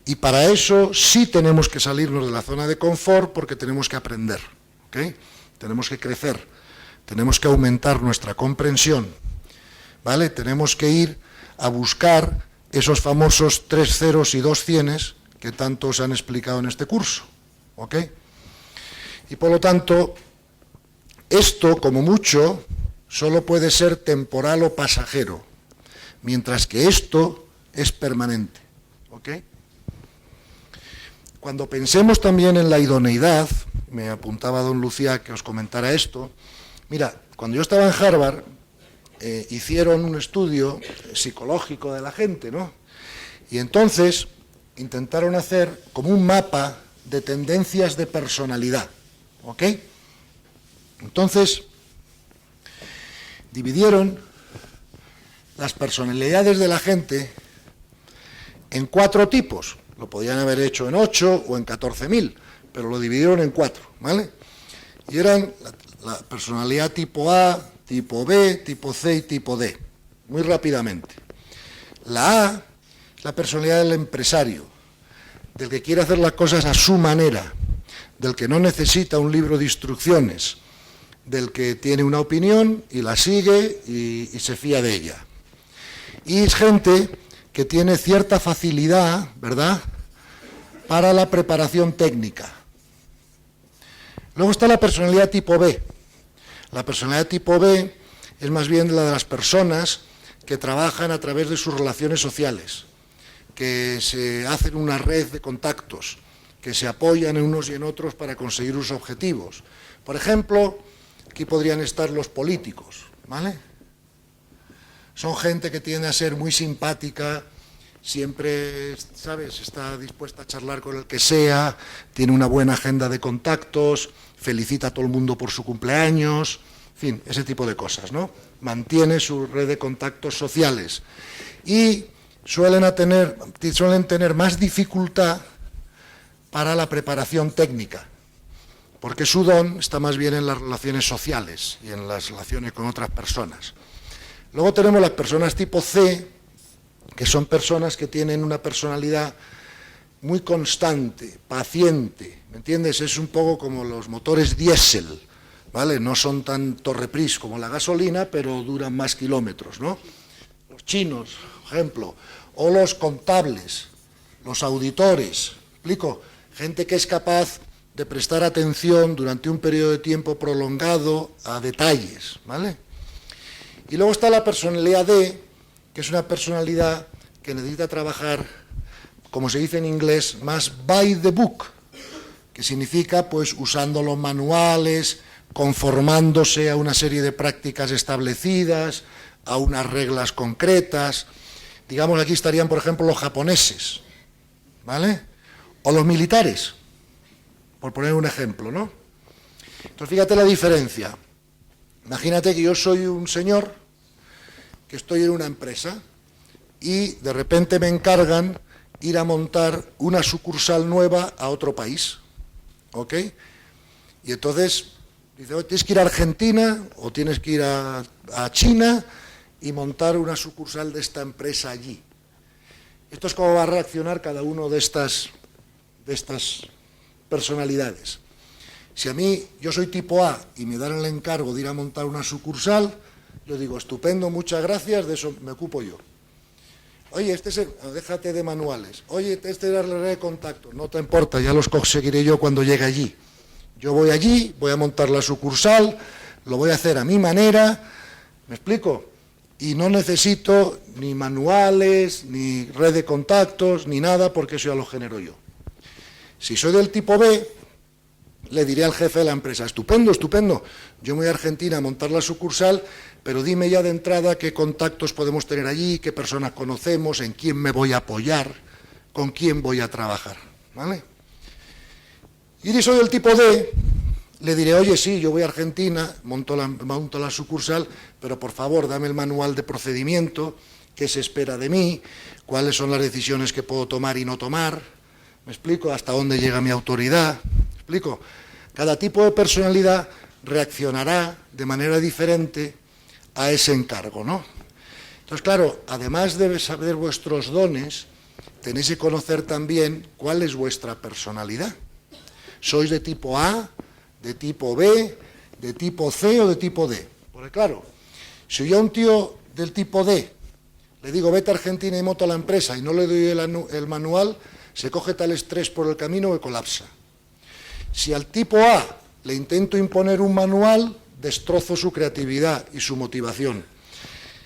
Y para eso sí tenemos que salirnos de la zona de confort porque tenemos que aprender, ¿ok? Tenemos que crecer, tenemos que aumentar nuestra comprensión, ¿vale? Tenemos que ir a buscar esos famosos 3 ceros y 2 cienes que tanto os han explicado en este curso, ¿ok? Y por lo tanto, esto, como mucho, solo puede ser temporal o pasajero, mientras que esto es permanente, ¿ok? Cuando pensemos también en la idoneidad, me apuntaba don Lucía que os comentara esto, mira, cuando yo estaba en Harvard, hicieron un estudio psicológico de la gente, ¿no? Y entonces intentaron hacer como un mapa de tendencias de personalidad, ¿ok? Entonces, dividieron las personalidades de la gente en 4 tipos. Lo podían haber hecho en 8 o en 14.000, pero lo dividieron en 4, ¿vale? Y eran la personalidad tipo A, tipo B, tipo C y tipo D, muy rápidamente. La A, la personalidad del empresario, del que quiere hacer las cosas a su manera, del que no necesita un libro de instrucciones, del que tiene una opinión y la sigue y se fía de ella. Y es gente que tiene cierta facilidad, ¿verdad?, para la preparación técnica. Luego está la personalidad tipo B. La personalidad tipo B es más bien la de las personas que trabajan a través de sus relaciones sociales, que se hacen una red de contactos, que se apoyan en unos y en otros para conseguir sus objetivos. Por ejemplo, aquí podrían estar los políticos, ¿vale? Son gente que tiende a ser muy simpática, siempre, ¿sabes?, está dispuesta a charlar con el que sea, tiene una buena agenda de contactos, felicita a todo el mundo por su cumpleaños, en fin, ese tipo de cosas, ¿no? Mantiene su red de contactos sociales y suelen tener más dificultad para la preparación técnica, porque su don está más bien en las relaciones sociales y en las relaciones con otras personas. Luego tenemos las personas tipo C, que son personas que tienen una personalidad muy constante, paciente, ¿me entiendes? Es un poco como los motores diésel, ¿vale? No son tan torrepris como la gasolina, pero duran más kilómetros, ¿no? Los chinos, por ejemplo, o los contables, los auditores, ¿explico? Gente que es capaz de prestar atención durante un periodo de tiempo prolongado a detalles, ¿vale? Y luego está la personalidad D, que es una personalidad que necesita trabajar, como se dice en inglés, más by the book, que significa pues usando los manuales, conformándose a una serie de prácticas establecidas, a unas reglas concretas. Digamos, aquí estarían, por ejemplo, los japoneses, ¿vale? O los militares, por poner un ejemplo, ¿no? Entonces, fíjate la diferencia. Imagínate que yo soy un señor que estoy en una empresa y de repente me encargan ir a montar una sucursal nueva a otro país, ¿ok? Y entonces dice, oh, tienes que ir a Argentina o tienes que ir a China y montar una sucursal de esta empresa allí. Esto es cómo va a reaccionar cada uno de estas personalidades. Si a mí, yo soy tipo A y me dan el encargo de ir a montar una sucursal, yo digo, estupendo, muchas gracias, de eso me ocupo yo. Oye, déjate de manuales. Oye, este era la red de contacto. No te importa, ya los conseguiré yo cuando llegue allí. Yo voy allí, voy a montar la sucursal, lo voy a hacer a mi manera, ¿me explico? Y no necesito ni manuales, ni red de contactos, ni nada, porque eso ya lo genero yo. Si soy del tipo B, le diré al jefe de la empresa, estupendo, estupendo, yo me voy a Argentina a montar la sucursal, pero dime ya de entrada qué contactos podemos tener allí, qué personas conocemos, en quién me voy a apoyar, con quién voy a trabajar, ¿vale? Y si soy del tipo D, le diré, oye, sí, yo voy a Argentina, monto la sucursal, pero por favor, dame el manual de procedimiento, qué se espera de mí, cuáles son las decisiones que puedo tomar y no tomar, ¿me explico? ¿Hasta dónde llega mi autoridad? ¿Me explico? Cada tipo de personalidad reaccionará de manera diferente a ese encargo, ¿no? Entonces, claro, además de saber vuestros dones, tenéis que conocer también cuál es vuestra personalidad. ¿Sois de tipo A, de tipo B, de tipo C o de tipo D? Porque claro, si yo a un tío del tipo D le digo, vete a Argentina y monta la empresa y no le doy el manual, se coge tal estrés por el camino que colapsa. Si al tipo A le intento imponer un manual, destrozo su creatividad y su motivación.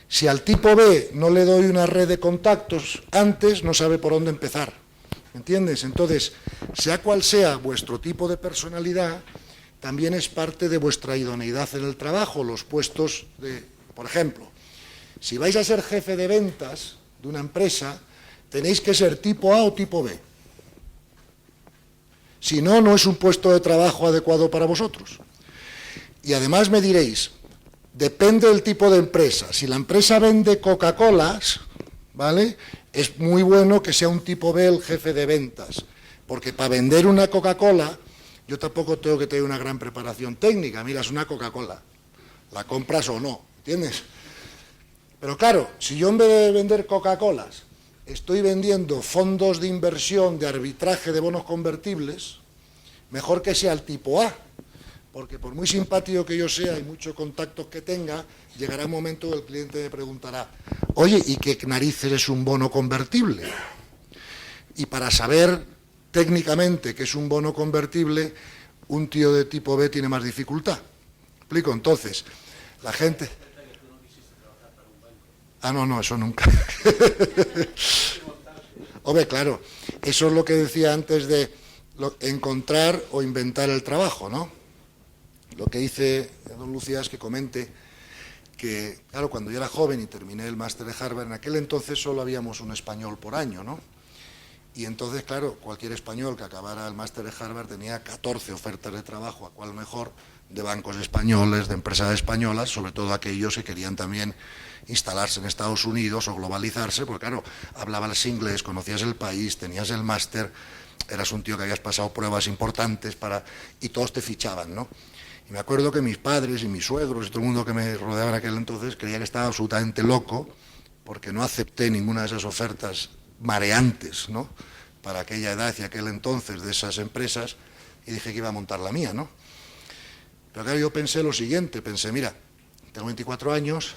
Si al tipo B no le doy una red de contactos antes, no sabe por dónde empezar. ¿Me entiendes? Entonces, sea cual sea vuestro tipo de personalidad, también es parte de vuestra idoneidad en el trabajo, los puestos de, por ejemplo, si vais a ser jefe de ventas de una empresa, tenéis que ser tipo A o tipo B. Si no, no es un puesto de trabajo adecuado para vosotros. Y además me diréis, depende del tipo de empresa. Si la empresa vende Coca-Colas, ¿vale?, es muy bueno que sea un tipo B el jefe de ventas, porque para vender una Coca-Cola yo tampoco tengo que tener una gran preparación técnica. Mira, es una Coca-Cola, la compras o no, ¿entiendes? Pero claro, si yo en vez de vender Coca-Colas estoy vendiendo fondos de inversión de arbitraje de bonos convertibles, mejor que sea el tipo A, porque por muy simpático que yo sea y muchos contactos que tenga, llegará un momento que el cliente me preguntará, oye, ¿y qué narices es un bono convertible? Y para saber técnicamente qué es un bono convertible, un tío de tipo B tiene más dificultad. ¿Me explico? Entonces, la gente... Ah, no, eso nunca. Hombre, claro, eso es lo que decía antes de encontrar o inventar el trabajo, ¿no? Lo que dice don Lucía es que comente que, claro, cuando yo era joven y terminé el máster de Harvard, en aquel entonces solo habíamos un español por año, ¿no? Y entonces, claro, cualquier español que acabara el máster de Harvard tenía 14 ofertas de trabajo, a cual mejor, de bancos españoles, de empresas españolas, sobre todo aquellos que querían también instalarse en Estados Unidos o globalizarse, porque claro, hablabas inglés, conocías el país, tenías el máster, eras un tío que habías pasado pruebas importantes y todos te fichaban, ¿no? Y me acuerdo que mis padres y mis suegros y todo el mundo que me rodeaba en aquel entonces creía que estaba absolutamente loco porque no acepté ninguna de esas ofertas mareantes, ¿no?, para aquella edad y aquel entonces de esas empresas, y dije que iba a montar la mía, ¿no? Pero claro, yo pensé lo siguiente, mira, tengo 24 años,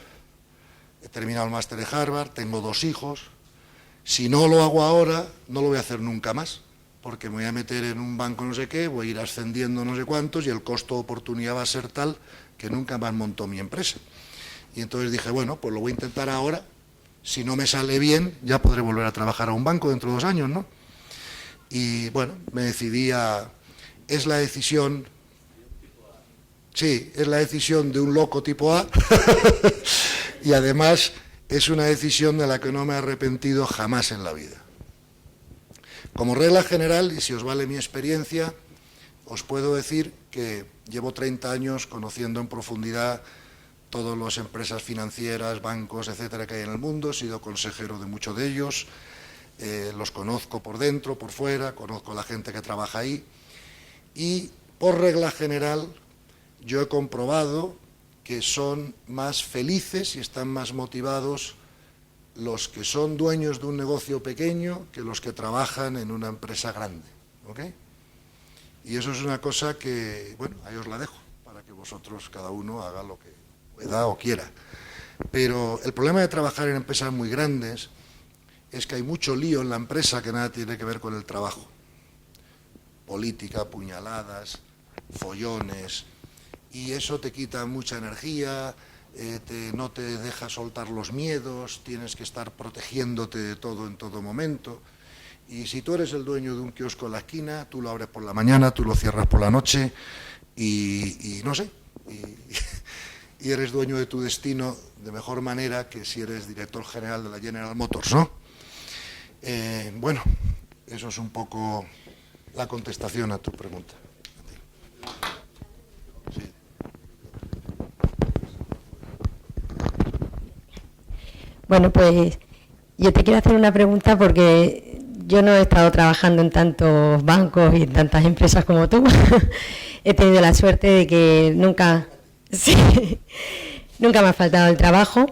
he terminado el máster de Harvard, tengo 2 hijos, si no lo hago ahora, no lo voy a hacer nunca más, porque me voy a meter en un banco no sé qué, voy a ir ascendiendo no sé cuántos y el costo de oportunidad va a ser tal que nunca más montó mi empresa. Y entonces dije, bueno, pues lo voy a intentar ahora, si no me sale bien, ya podré volver a trabajar a un banco dentro de 2 años, ¿no? Y bueno, me decidí es la decisión, sí, es la decisión de un loco tipo A, y además es una decisión de la que no me he arrepentido jamás en la vida. Como regla general, y si os vale mi experiencia, os puedo decir que llevo 30 años conociendo en profundidad todas las empresas financieras, bancos, etcétera, que hay en el mundo. He sido consejero de muchos de ellos, los conozco por dentro, por fuera, conozco a la gente que trabaja ahí, y por regla general yo he comprobado que son más felices y están más motivados los que son dueños de un negocio pequeño que los que trabajan en una empresa grande, ¿ok? Y eso es una cosa que, bueno, ahí os la dejo, para que vosotros, cada uno, haga lo que pueda o quiera. Pero el problema de trabajar en empresas muy grandes es que hay mucho lío en la empresa que nada tiene que ver con el trabajo. Política, puñaladas, follones, y eso te quita mucha energía, no te deja soltar los miedos, tienes que estar protegiéndote de todo en todo momento. Y si tú eres el dueño de un kiosco en la esquina, tú lo abres por la mañana, tú lo cierras por la noche y no sé, y eres dueño de tu destino de mejor manera que si eres director general de la General Motors, ¿no? Bueno, eso es un poco la contestación a tu pregunta. Sí. Bueno, pues yo te quiero hacer una pregunta porque yo no he estado trabajando en tantos bancos y en tantas empresas como tú. He tenido la suerte de que nunca me ha faltado el trabajo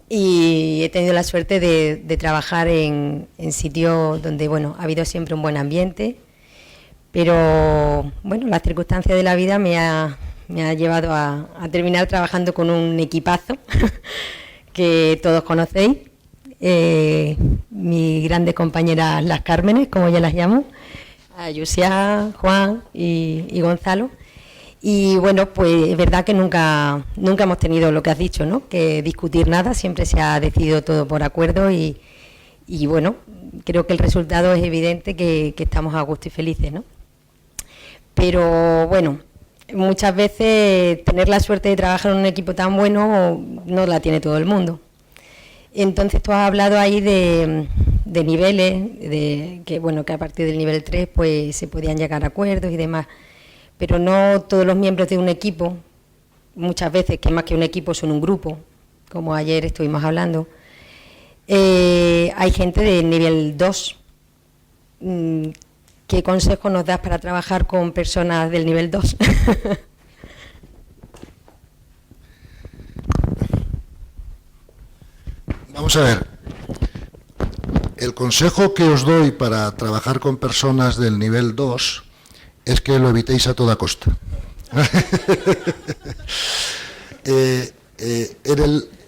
y he tenido la suerte de trabajar en sitios donde, bueno, ha habido siempre un buen ambiente, pero, bueno, las circunstancias de la vida me ha llevado a terminar trabajando con un equipazo que todos conocéis, mis grandes compañeras las Cármenes, como yo las llamo, a Yusia, Juan y Gonzalo. Y bueno, pues es verdad que nunca hemos tenido lo que has dicho, ¿no? Que discutir nada, siempre se ha decidido todo por acuerdo y bueno, creo que el resultado es evidente que estamos a gusto y felices, ¿no? Pero bueno, muchas veces tener la suerte de trabajar en un equipo tan bueno no la tiene todo el mundo. Entonces tú has hablado ahí de niveles, de que bueno, que a partir del nivel 3 pues se podían llegar a acuerdos y demás, pero no todos los miembros de un equipo, muchas veces que más que un equipo son un grupo, como ayer estuvimos hablando, hay gente de nivel 2. ¿Qué consejo nos das para trabajar con personas del nivel 2? Vamos a ver, el consejo que os doy para trabajar con personas del nivel 2 es que lo evitéis a toda costa.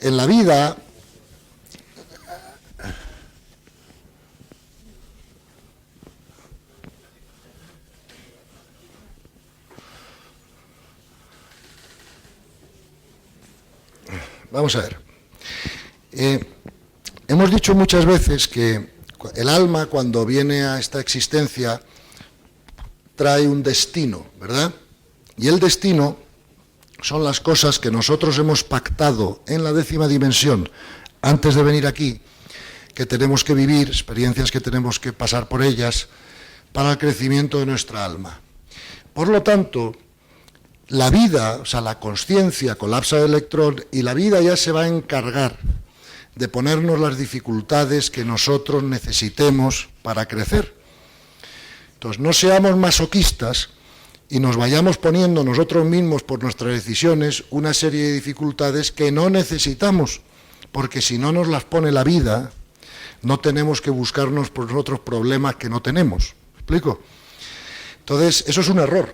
En la vida, vamos a ver, hemos dicho muchas veces que el alma, cuando viene a esta existencia, trae un destino, ¿verdad? Y el destino son las cosas que nosotros hemos pactado en la 10ª dimensión antes de venir aquí, que tenemos que vivir, experiencias que tenemos que pasar por ellas para el crecimiento de nuestra alma. Por lo tanto, la vida, o sea, la consciencia colapsa el electrón y la vida ya se va a encargar de ponernos las dificultades que nosotros necesitemos para crecer. Entonces, no seamos masoquistas y nos vayamos poniendo nosotros mismos por nuestras decisiones una serie de dificultades que no necesitamos, porque si no nos las pone la vida, no tenemos que buscarnos por nosotros problemas que no tenemos. ¿Me explico? Entonces, eso es un error.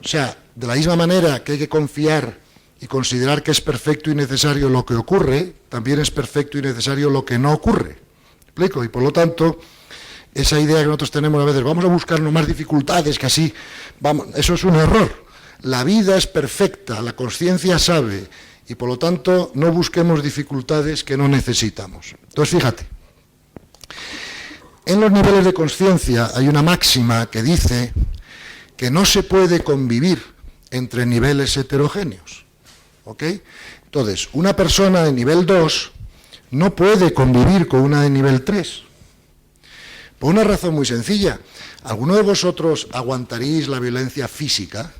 O sea, de la misma manera que hay que confiar y considerar que es perfecto y necesario lo que ocurre, también es perfecto y necesario lo que no ocurre. ¿Me explico? Y por lo tanto, esa idea que nosotros tenemos a veces, vamos a buscarnos más dificultades, que así, vamos, eso es un error. La vida es perfecta, la conciencia sabe, y por lo tanto no busquemos dificultades que no necesitamos. Entonces, fíjate, en los niveles de conciencia hay una máxima que dice que no se puede convivir entre niveles heterogéneos. ¿Ok? Entonces, una persona de nivel 2 no puede convivir con una de nivel 3. Por una razón muy sencilla. ¿Alguno de vosotros aguantaréis la violencia física?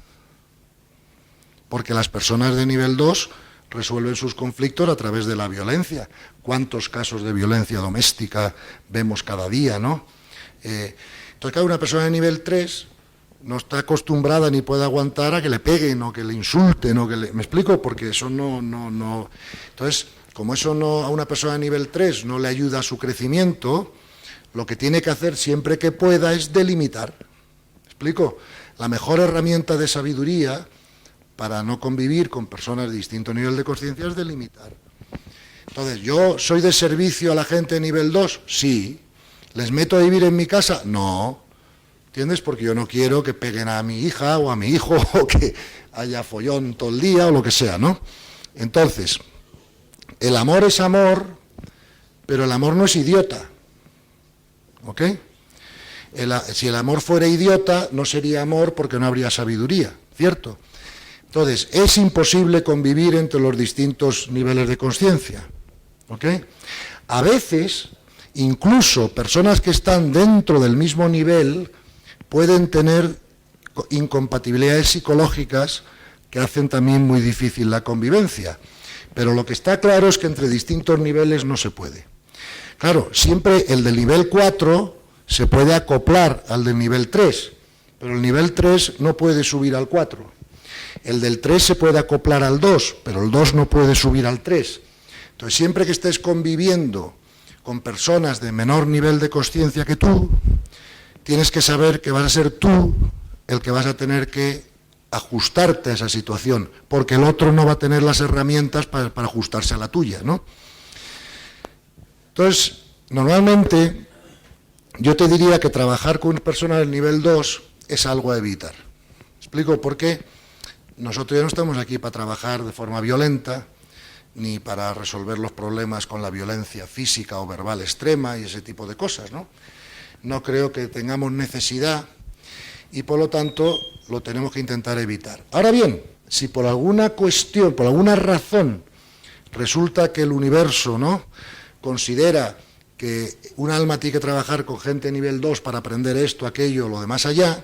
Porque las personas de nivel 2 resuelven sus conflictos a través de la violencia. ¿Cuántos casos de violencia doméstica vemos cada día, no? Entonces, cada una persona de nivel 3... no está acostumbrada ni puede aguantar a que le peguen o que le insulten o que le... ¿Me explico? Porque eso no... Entonces, como eso no a una persona de nivel 3 no le ayuda a su crecimiento, lo que tiene que hacer siempre que pueda es delimitar. ¿Me explico? La mejor herramienta de sabiduría para no convivir con personas de distinto nivel de conciencia es delimitar. Entonces, ¿yo soy de servicio a la gente de nivel 2? Sí. ¿Les meto a vivir en mi casa? No. ¿Entiendes? Porque yo no quiero que peguen a mi hija o a mi hijo o que haya follón todo el día o lo que sea, ¿no? Entonces, el amor es amor, pero el amor no es idiota. ¿ok? Si el amor fuera idiota, no sería amor porque no habría sabiduría, ¿cierto? Entonces, es imposible convivir entre los distintos niveles de conciencia, ¿ok? A veces, incluso personas que están dentro del mismo nivel pueden tener incompatibilidades psicológicas que hacen también muy difícil la convivencia. Pero lo que está claro es que entre distintos niveles no se puede. Claro, siempre el del nivel 4 se puede acoplar al del nivel 3, pero el nivel 3 no puede subir al 4. El del 3 se puede acoplar al 2, pero el 2 no puede subir al 3. Entonces, siempre que estés conviviendo con personas de menor nivel de consciencia que tú, tienes que saber que vas a ser tú el que vas a tener que ajustarte a esa situación, porque el otro no va a tener las herramientas para ajustarse a la tuya, ¿no? Entonces, normalmente, yo te diría que trabajar con una persona del nivel 2 es algo a evitar. ¿Explico por qué? Nosotros ya no estamos aquí para trabajar de forma violenta, ni para resolver los problemas con la violencia física o verbal extrema y ese tipo de cosas, ¿no? No creo que tengamos necesidad y, por lo tanto, lo tenemos que intentar evitar. Ahora bien, si por alguna cuestión, por alguna razón, resulta que el universo, ¿no?, considera que un alma tiene que trabajar con gente de nivel 2 para aprender esto, aquello, lo de más allá,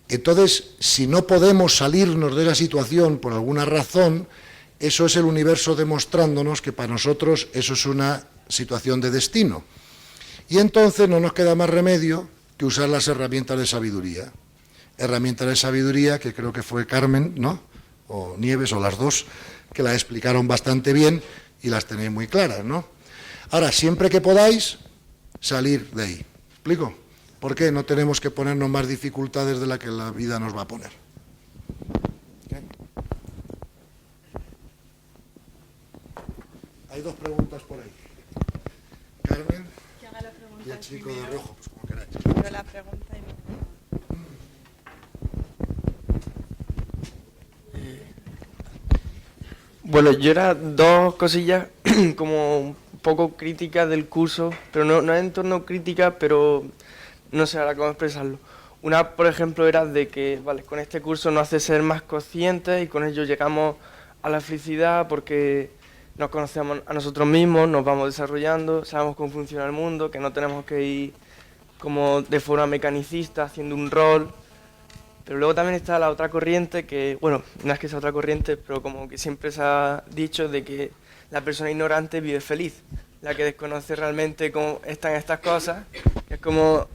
entonces, si no podemos salirnos de la situación por alguna razón, eso es el universo demostrándonos que para nosotros eso es una situación de destino. Y entonces no nos queda más remedio que usar las herramientas de sabiduría. Herramientas de sabiduría que creo que fue Carmen, ¿no?, o Nieves, o las dos, que las explicaron bastante bien y las tenéis muy claras, ¿no? Ahora, siempre que podáis, salir de ahí. ¿Explico? ¿Por qué no tenemos que ponernos más dificultades de las que la vida nos va a poner? ¿Okay? Hay dos preguntas por ahí. Carmen y el chico de rojo, pues como queráis. Yo la pregunta y Bueno, yo era dos cosillas como un poco críticas del curso, pero no en torno a críticas, pero no sé ahora cómo expresarlo. Una, por ejemplo, era de que, vale, con este curso nos hace ser más conscientes y con ello llegamos a la felicidad porque nos conocemos a nosotros mismos, nos vamos desarrollando, sabemos cómo funciona el mundo, que no tenemos que ir como de forma mecanicista haciendo un rol. Pero luego también está la otra corriente que, bueno, no es que sea otra corriente, pero como que siempre se ha dicho de que la persona ignorante vive feliz, la que desconoce realmente cómo están estas cosas. Es como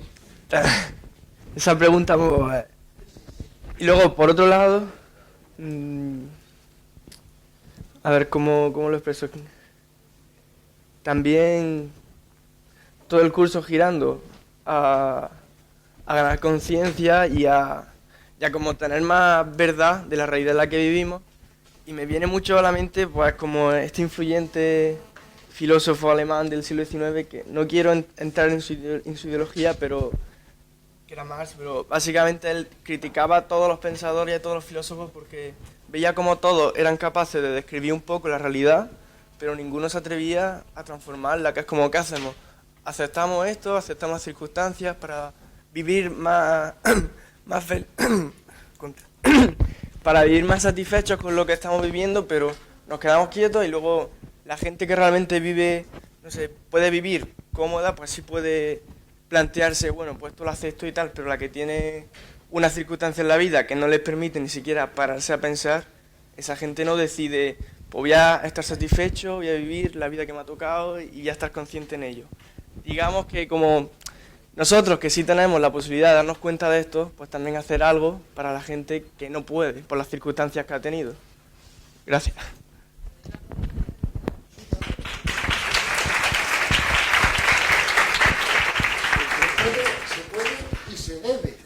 esa pregunta. Y luego, por otro lado, a ver cómo lo expreso. También todo el curso girando a ganar conciencia y a como tener más verdad de la realidad en la que vivimos. Y me viene mucho a la mente, pues, como este influyente filósofo alemán del siglo XIX, que no quiero entrar en su ideología, pero que era Marx, pero básicamente él criticaba a todos los pensadores y a todos los filósofos porque veía como todos eran capaces de describir un poco la realidad, pero ninguno se atrevía a transformarla, que es como, ¿qué hacemos? Aceptamos esto, aceptamos las circunstancias para vivir más para vivir más satisfechos con lo que estamos viviendo, pero nos quedamos quietos y luego la gente que realmente vive, no sé, puede vivir cómoda, pues sí puede plantearse, bueno, pues esto lo acepto y tal, pero la que tiene una circunstancia en la vida que no les permite ni siquiera pararse a pensar, esa gente no decide, pues voy a estar satisfecho, voy a vivir la vida que me ha tocado y voy a estar consciente en ello. Digamos que como nosotros que sí tenemos la posibilidad de darnos cuenta de esto, pues también hacer algo para la gente que no puede, por las circunstancias que ha tenido. Gracias. Se puede y se debe.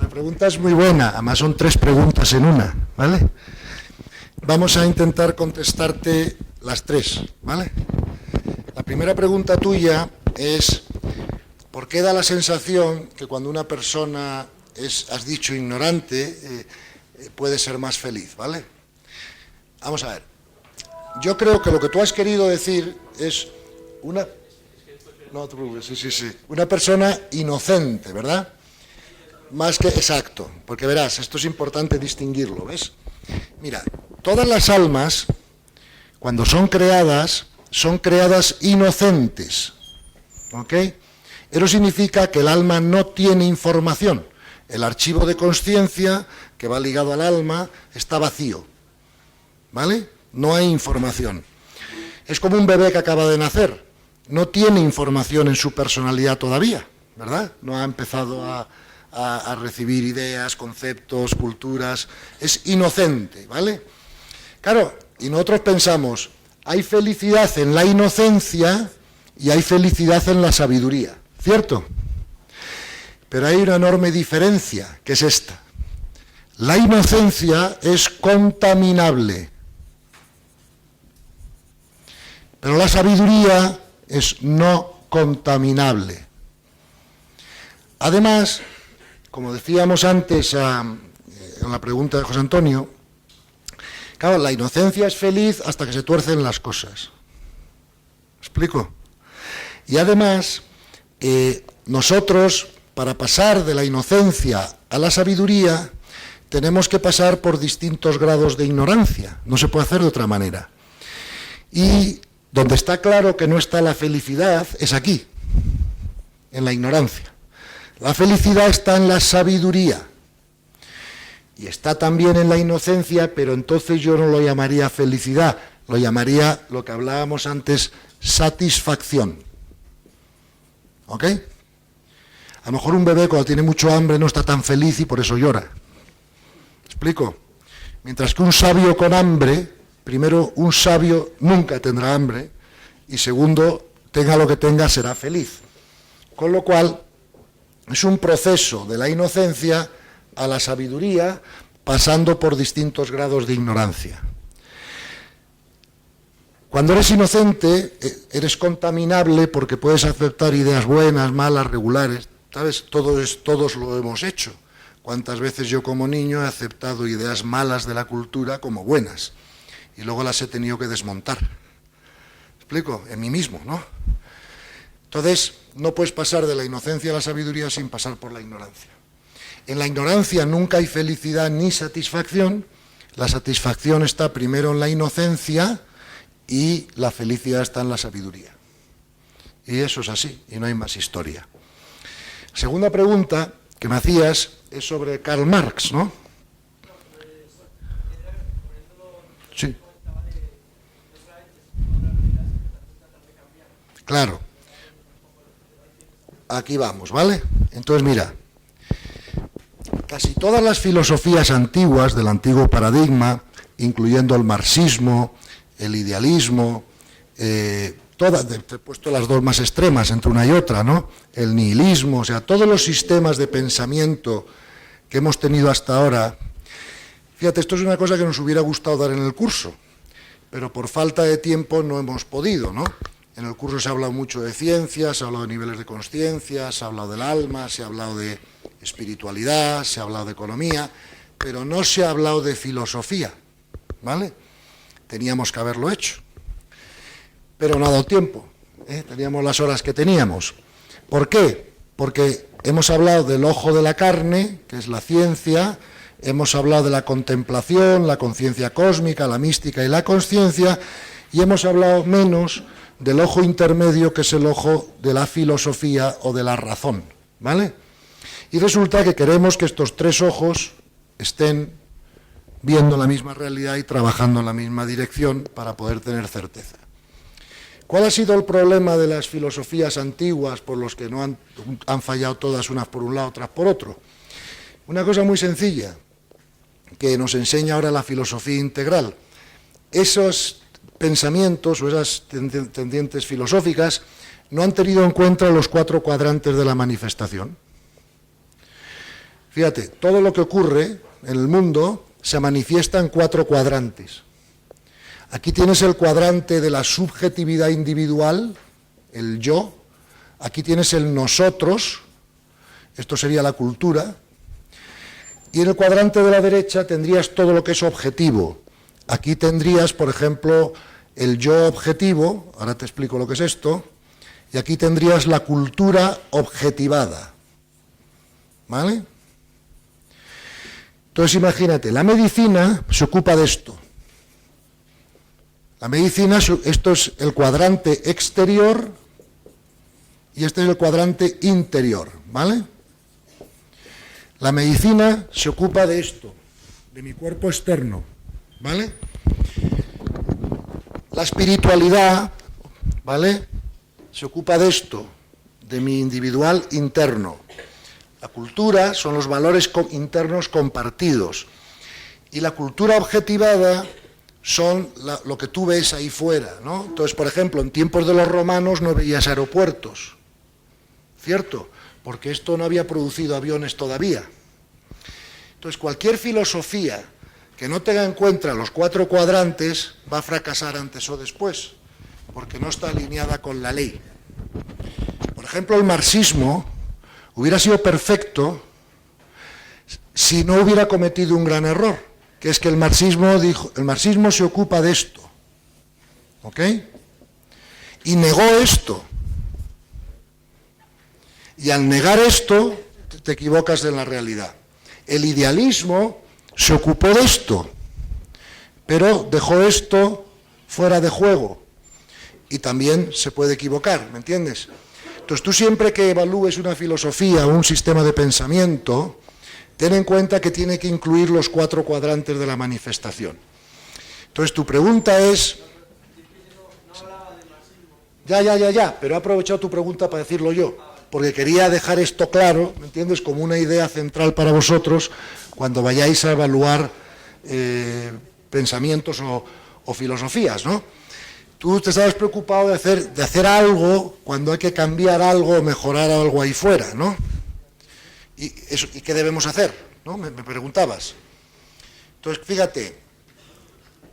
La pregunta es muy buena, además son 3 preguntas en una, ¿vale? Vamos a intentar contestarte las 3, ¿vale? La primera pregunta tuya es: ¿por qué da la sensación que cuando una persona es, has dicho, ignorante, puede ser más feliz, ¿vale? Vamos a ver. Yo creo que lo que tú has querido decir es una... No te preocupes, sí, sí, sí. Una persona inocente, ¿verdad? Más que exacto, porque verás, esto es importante distinguirlo, ¿ves? Mira, todas las almas, cuando son creadas inocentes, ¿ok? Eso significa que el alma no tiene información. El archivo de consciencia que va ligado al alma está vacío, ¿vale? No hay información. Es como un bebé que acaba de nacer, no tiene información en su personalidad todavía, ¿verdad? No ha empezado a recibir ideas, conceptos, culturas, es inocente, ¿vale? Claro, y nosotros pensamos, hay felicidad en la inocencia y hay felicidad en la sabiduría, ¿cierto? Pero hay una enorme diferencia, que es esta. La inocencia es contaminable, pero la sabiduría es no contaminable. Además, como decíamos antes en la pregunta de José Antonio, claro, la inocencia es feliz hasta que se tuercen las cosas. ¿Me explico? Y además, nosotros, para pasar de la inocencia a la sabiduría, tenemos que pasar por distintos grados de ignorancia. No se puede hacer de otra manera. Y donde está claro que no está la felicidad es aquí, en la ignorancia. La felicidad está en la sabiduría. Y está también en la inocencia, pero entonces yo no lo llamaría felicidad, lo llamaría, lo que hablábamos antes, satisfacción. ¿Ok? A lo mejor un bebé cuando tiene mucho hambre no está tan feliz y por eso llora. ¿Me explico? Mientras que un sabio con hambre, primero, un sabio nunca tendrá hambre, y segundo, tenga lo que tenga, será feliz. Con lo cual, es un proceso de la inocencia a la sabiduría, pasando por distintos grados de ignorancia. Cuando eres inocente, eres contaminable porque puedes aceptar ideas buenas, malas, regulares. ¿Sabes? Todos lo hemos hecho. ¿Cuántas veces yo como niño he aceptado ideas malas de la cultura como buenas? Y luego las he tenido que desmontar. ¿Me explico? En mí mismo, ¿no? Entonces, no puedes pasar de la inocencia a la sabiduría sin pasar por la ignorancia. En la ignorancia nunca hay felicidad ni satisfacción. La satisfacción está primero en la inocencia y la felicidad está en la sabiduría. Y eso es así, y no hay más historia. Segunda pregunta que me hacías es sobre Karl Marx, ¿no? Sí. Claro. Aquí vamos, ¿vale? Entonces, mira, casi todas las filosofías antiguas del antiguo paradigma, incluyendo el marxismo, el idealismo, todas, te he puesto las dos más extremas entre una y otra, ¿no? El nihilismo, o sea, todos los sistemas de pensamiento que hemos tenido hasta ahora. Fíjate, esto es una cosa que nos hubiera gustado dar en el curso, pero por falta de tiempo no hemos podido, ¿no? En el curso se ha hablado mucho de ciencia, se ha hablado de niveles de consciencia, se ha hablado del alma, se ha hablado de espiritualidad, se ha hablado de economía, pero no se ha hablado de filosofía, ¿vale? Teníamos que haberlo hecho. Pero no ha dado tiempo, teníamos las horas que teníamos. ¿Por qué? Porque hemos hablado del ojo de la carne, que es la ciencia, hemos hablado de la contemplación, la conciencia cósmica, la mística y la consciencia, y hemos hablado menos del ojo intermedio, que es el ojo de la filosofía o de la razón, ¿vale? Y resulta que queremos que estos tres ojos estén viendo la misma realidad y trabajando en la misma dirección para poder tener certeza. ¿Cuál ha sido el problema de las filosofías antiguas por los que no han fallado todas, unas por un lado, otras por otro? Una cosa muy sencilla, que nos enseña ahora la filosofía integral. Esos pensamientos o esas tendientes filosóficas no han tenido en cuenta los 4 cuadrantes de la manifestación. Fíjate, todo lo que ocurre en el mundo se manifiesta en 4 cuadrantes. Aquí tienes el cuadrante de la subjetividad individual, el yo. Aquí tienes el nosotros, esto sería la cultura. Y en el cuadrante de la derecha tendrías todo lo que es objetivo. Aquí tendrías, por ejemplo, el yo objetivo, ahora te explico lo que es esto, y aquí tendrías la cultura objetivada. ¿Vale? Entonces imagínate, la medicina se ocupa de esto. La medicina, esto es el cuadrante exterior y este es el cuadrante interior, ¿vale? La medicina se ocupa de esto, de mi cuerpo externo, ¿vale? La espiritualidad, ¿vale?, se ocupa de esto, de mi individual interno. La cultura son los valores internos compartidos. Y la cultura objetivada son lo que tú ves ahí fuera, ¿no? Entonces, por ejemplo, en tiempos de los romanos no veías aeropuertos, ¿cierto? Porque esto no había producido aviones todavía. Entonces, cualquier filosofía que no tenga en cuenta los 4 cuadrantes va a fracasar antes o después, porque no está alineada con la ley. Por ejemplo, el marxismo hubiera sido perfecto si no hubiera cometido un gran error, que es que el marxismo se ocupa de esto, ¿ok? Y negó esto. Y al negar esto, te equivocas en la realidad. El idealismo se ocupó de esto, pero dejó esto fuera de juego. Y también se puede equivocar, ¿me entiendes? Entonces tú siempre que evalúes una filosofía o un sistema de pensamiento, ten en cuenta que tiene que incluir los 4 cuadrantes de la manifestación. Entonces tu pregunta es... Ya, pero he aprovechado tu pregunta para decirlo yo, porque quería dejar esto claro, ¿me entiendes?, como una idea central para vosotros cuando vayáis a evaluar pensamientos o filosofías, ¿no? Tú te estabas preocupado de hacer algo cuando hay que cambiar algo o mejorar algo ahí fuera, ¿no? ¿Y qué debemos hacer?, ¿no? Me preguntabas. Entonces, fíjate,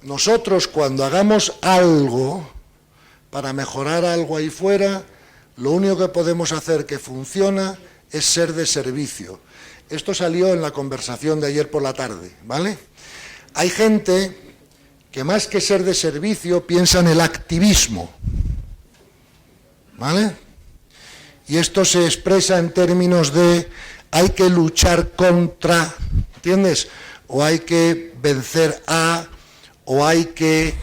nosotros cuando hagamos algo para mejorar algo ahí fuera, lo único que podemos hacer que funciona es ser de servicio. Esto salió en la conversación de ayer por la tarde, ¿vale? Hay gente que más que ser de servicio piensa en el activismo, ¿vale? Y esto se expresa en términos de hay que luchar contra, ¿entiendes? O hay que vencer a, o hay que,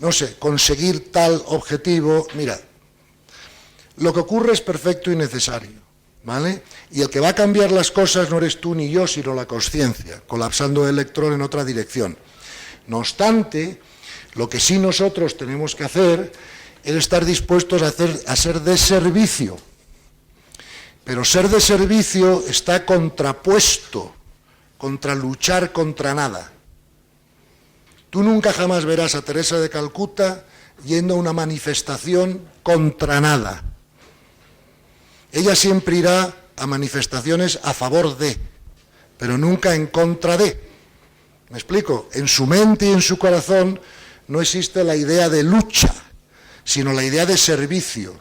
no sé, conseguir tal objetivo. Mira, lo que ocurre es perfecto y necesario, ¿vale? Y el que va a cambiar las cosas no eres tú ni yo, sino la consciencia, colapsando el electrón en otra dirección. No obstante, lo que sí nosotros tenemos que hacer es estar dispuestos a ser de servicio. Pero ser de servicio está contrapuesto contra luchar contra nada. Tú nunca jamás verás a Teresa de Calcuta yendo a una manifestación contra nada. Ella siempre irá a manifestaciones a favor de, pero nunca en contra de. ¿Me explico? En su mente y en su corazón no existe la idea de lucha, sino la idea de servicio.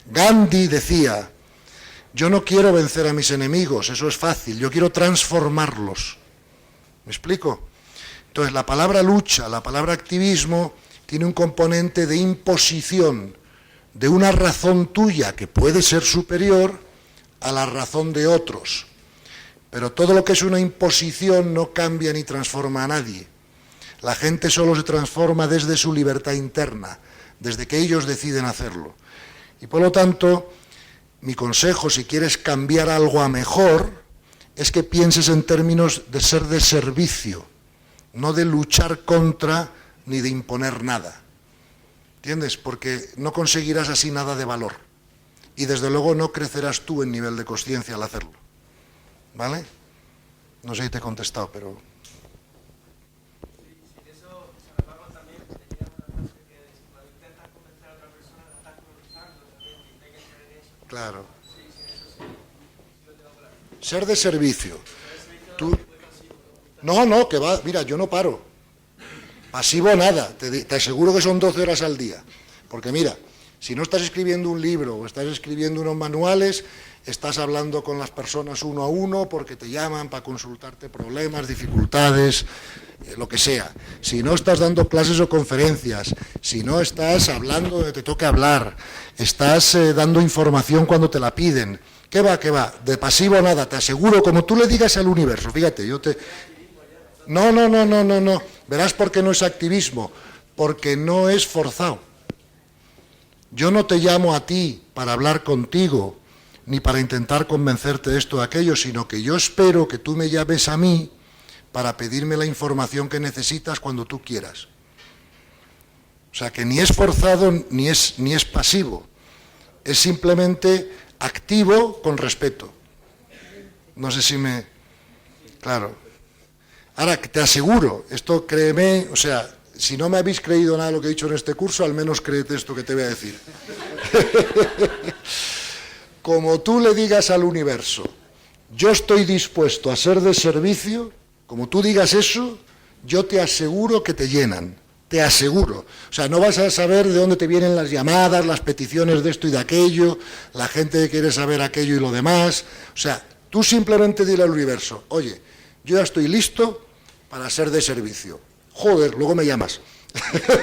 Gandhi decía, yo no quiero vencer a mis enemigos, eso es fácil, yo quiero transformarlos. ¿Me explico? Entonces la palabra lucha, la palabra activismo, tiene un componente de imposición, de una razón tuya que puede ser superior a la razón de otros. Pero todo lo que es una imposición no cambia ni transforma a nadie. La gente solo se transforma desde su libertad interna, desde que ellos deciden hacerlo. Y por lo tanto, mi consejo, si quieres cambiar algo a mejor, es que pienses en términos de ser de servicio, no de luchar contra ni de imponer nada. ¿Entiendes? Porque no conseguirás así nada de valor. Y desde luego no crecerás tú en nivel de consciencia al hacerlo. ¿Vale? No sé si te he contestado, pero... Claro. Ser de servicio. Tú... No, que va, mira, yo no paro. Pasivo nada, te aseguro que son 12 horas al día. Porque mira, si no estás escribiendo un libro o estás escribiendo unos manuales, estás hablando con las personas uno a uno porque te llaman para consultarte problemas, dificultades, lo que sea, si no estás dando clases o conferencias, si no estás hablando donde te toque hablar, estás dando información cuando te la piden, ¿qué va? De pasivo nada, te aseguro, como tú le digas al universo, fíjate, No, verás por qué no es activismo, porque no es forzado. Yo no te llamo a ti para hablar contigo, ni para intentar convencerte de esto o aquello, sino que yo espero que tú me llames a mí para pedirme la información que necesitas cuando tú quieras. O sea, que ni es forzado ni es pasivo, es simplemente activo con respeto. No sé si me... Claro. Ahora, te aseguro, esto créeme, o sea, si no me habéis creído nada de lo que he dicho en este curso, al menos créete esto que te voy a decir. Como tú le digas al universo, yo estoy dispuesto a ser de servicio, como tú digas eso, yo te aseguro que te llenan, te aseguro. O sea, no vas a saber de dónde te vienen las llamadas, las peticiones de esto y de aquello, la gente que quiere saber aquello y lo demás. O sea, tú simplemente dile al universo, oye, yo ya estoy listo para ser de servicio. Joder, luego me llamas.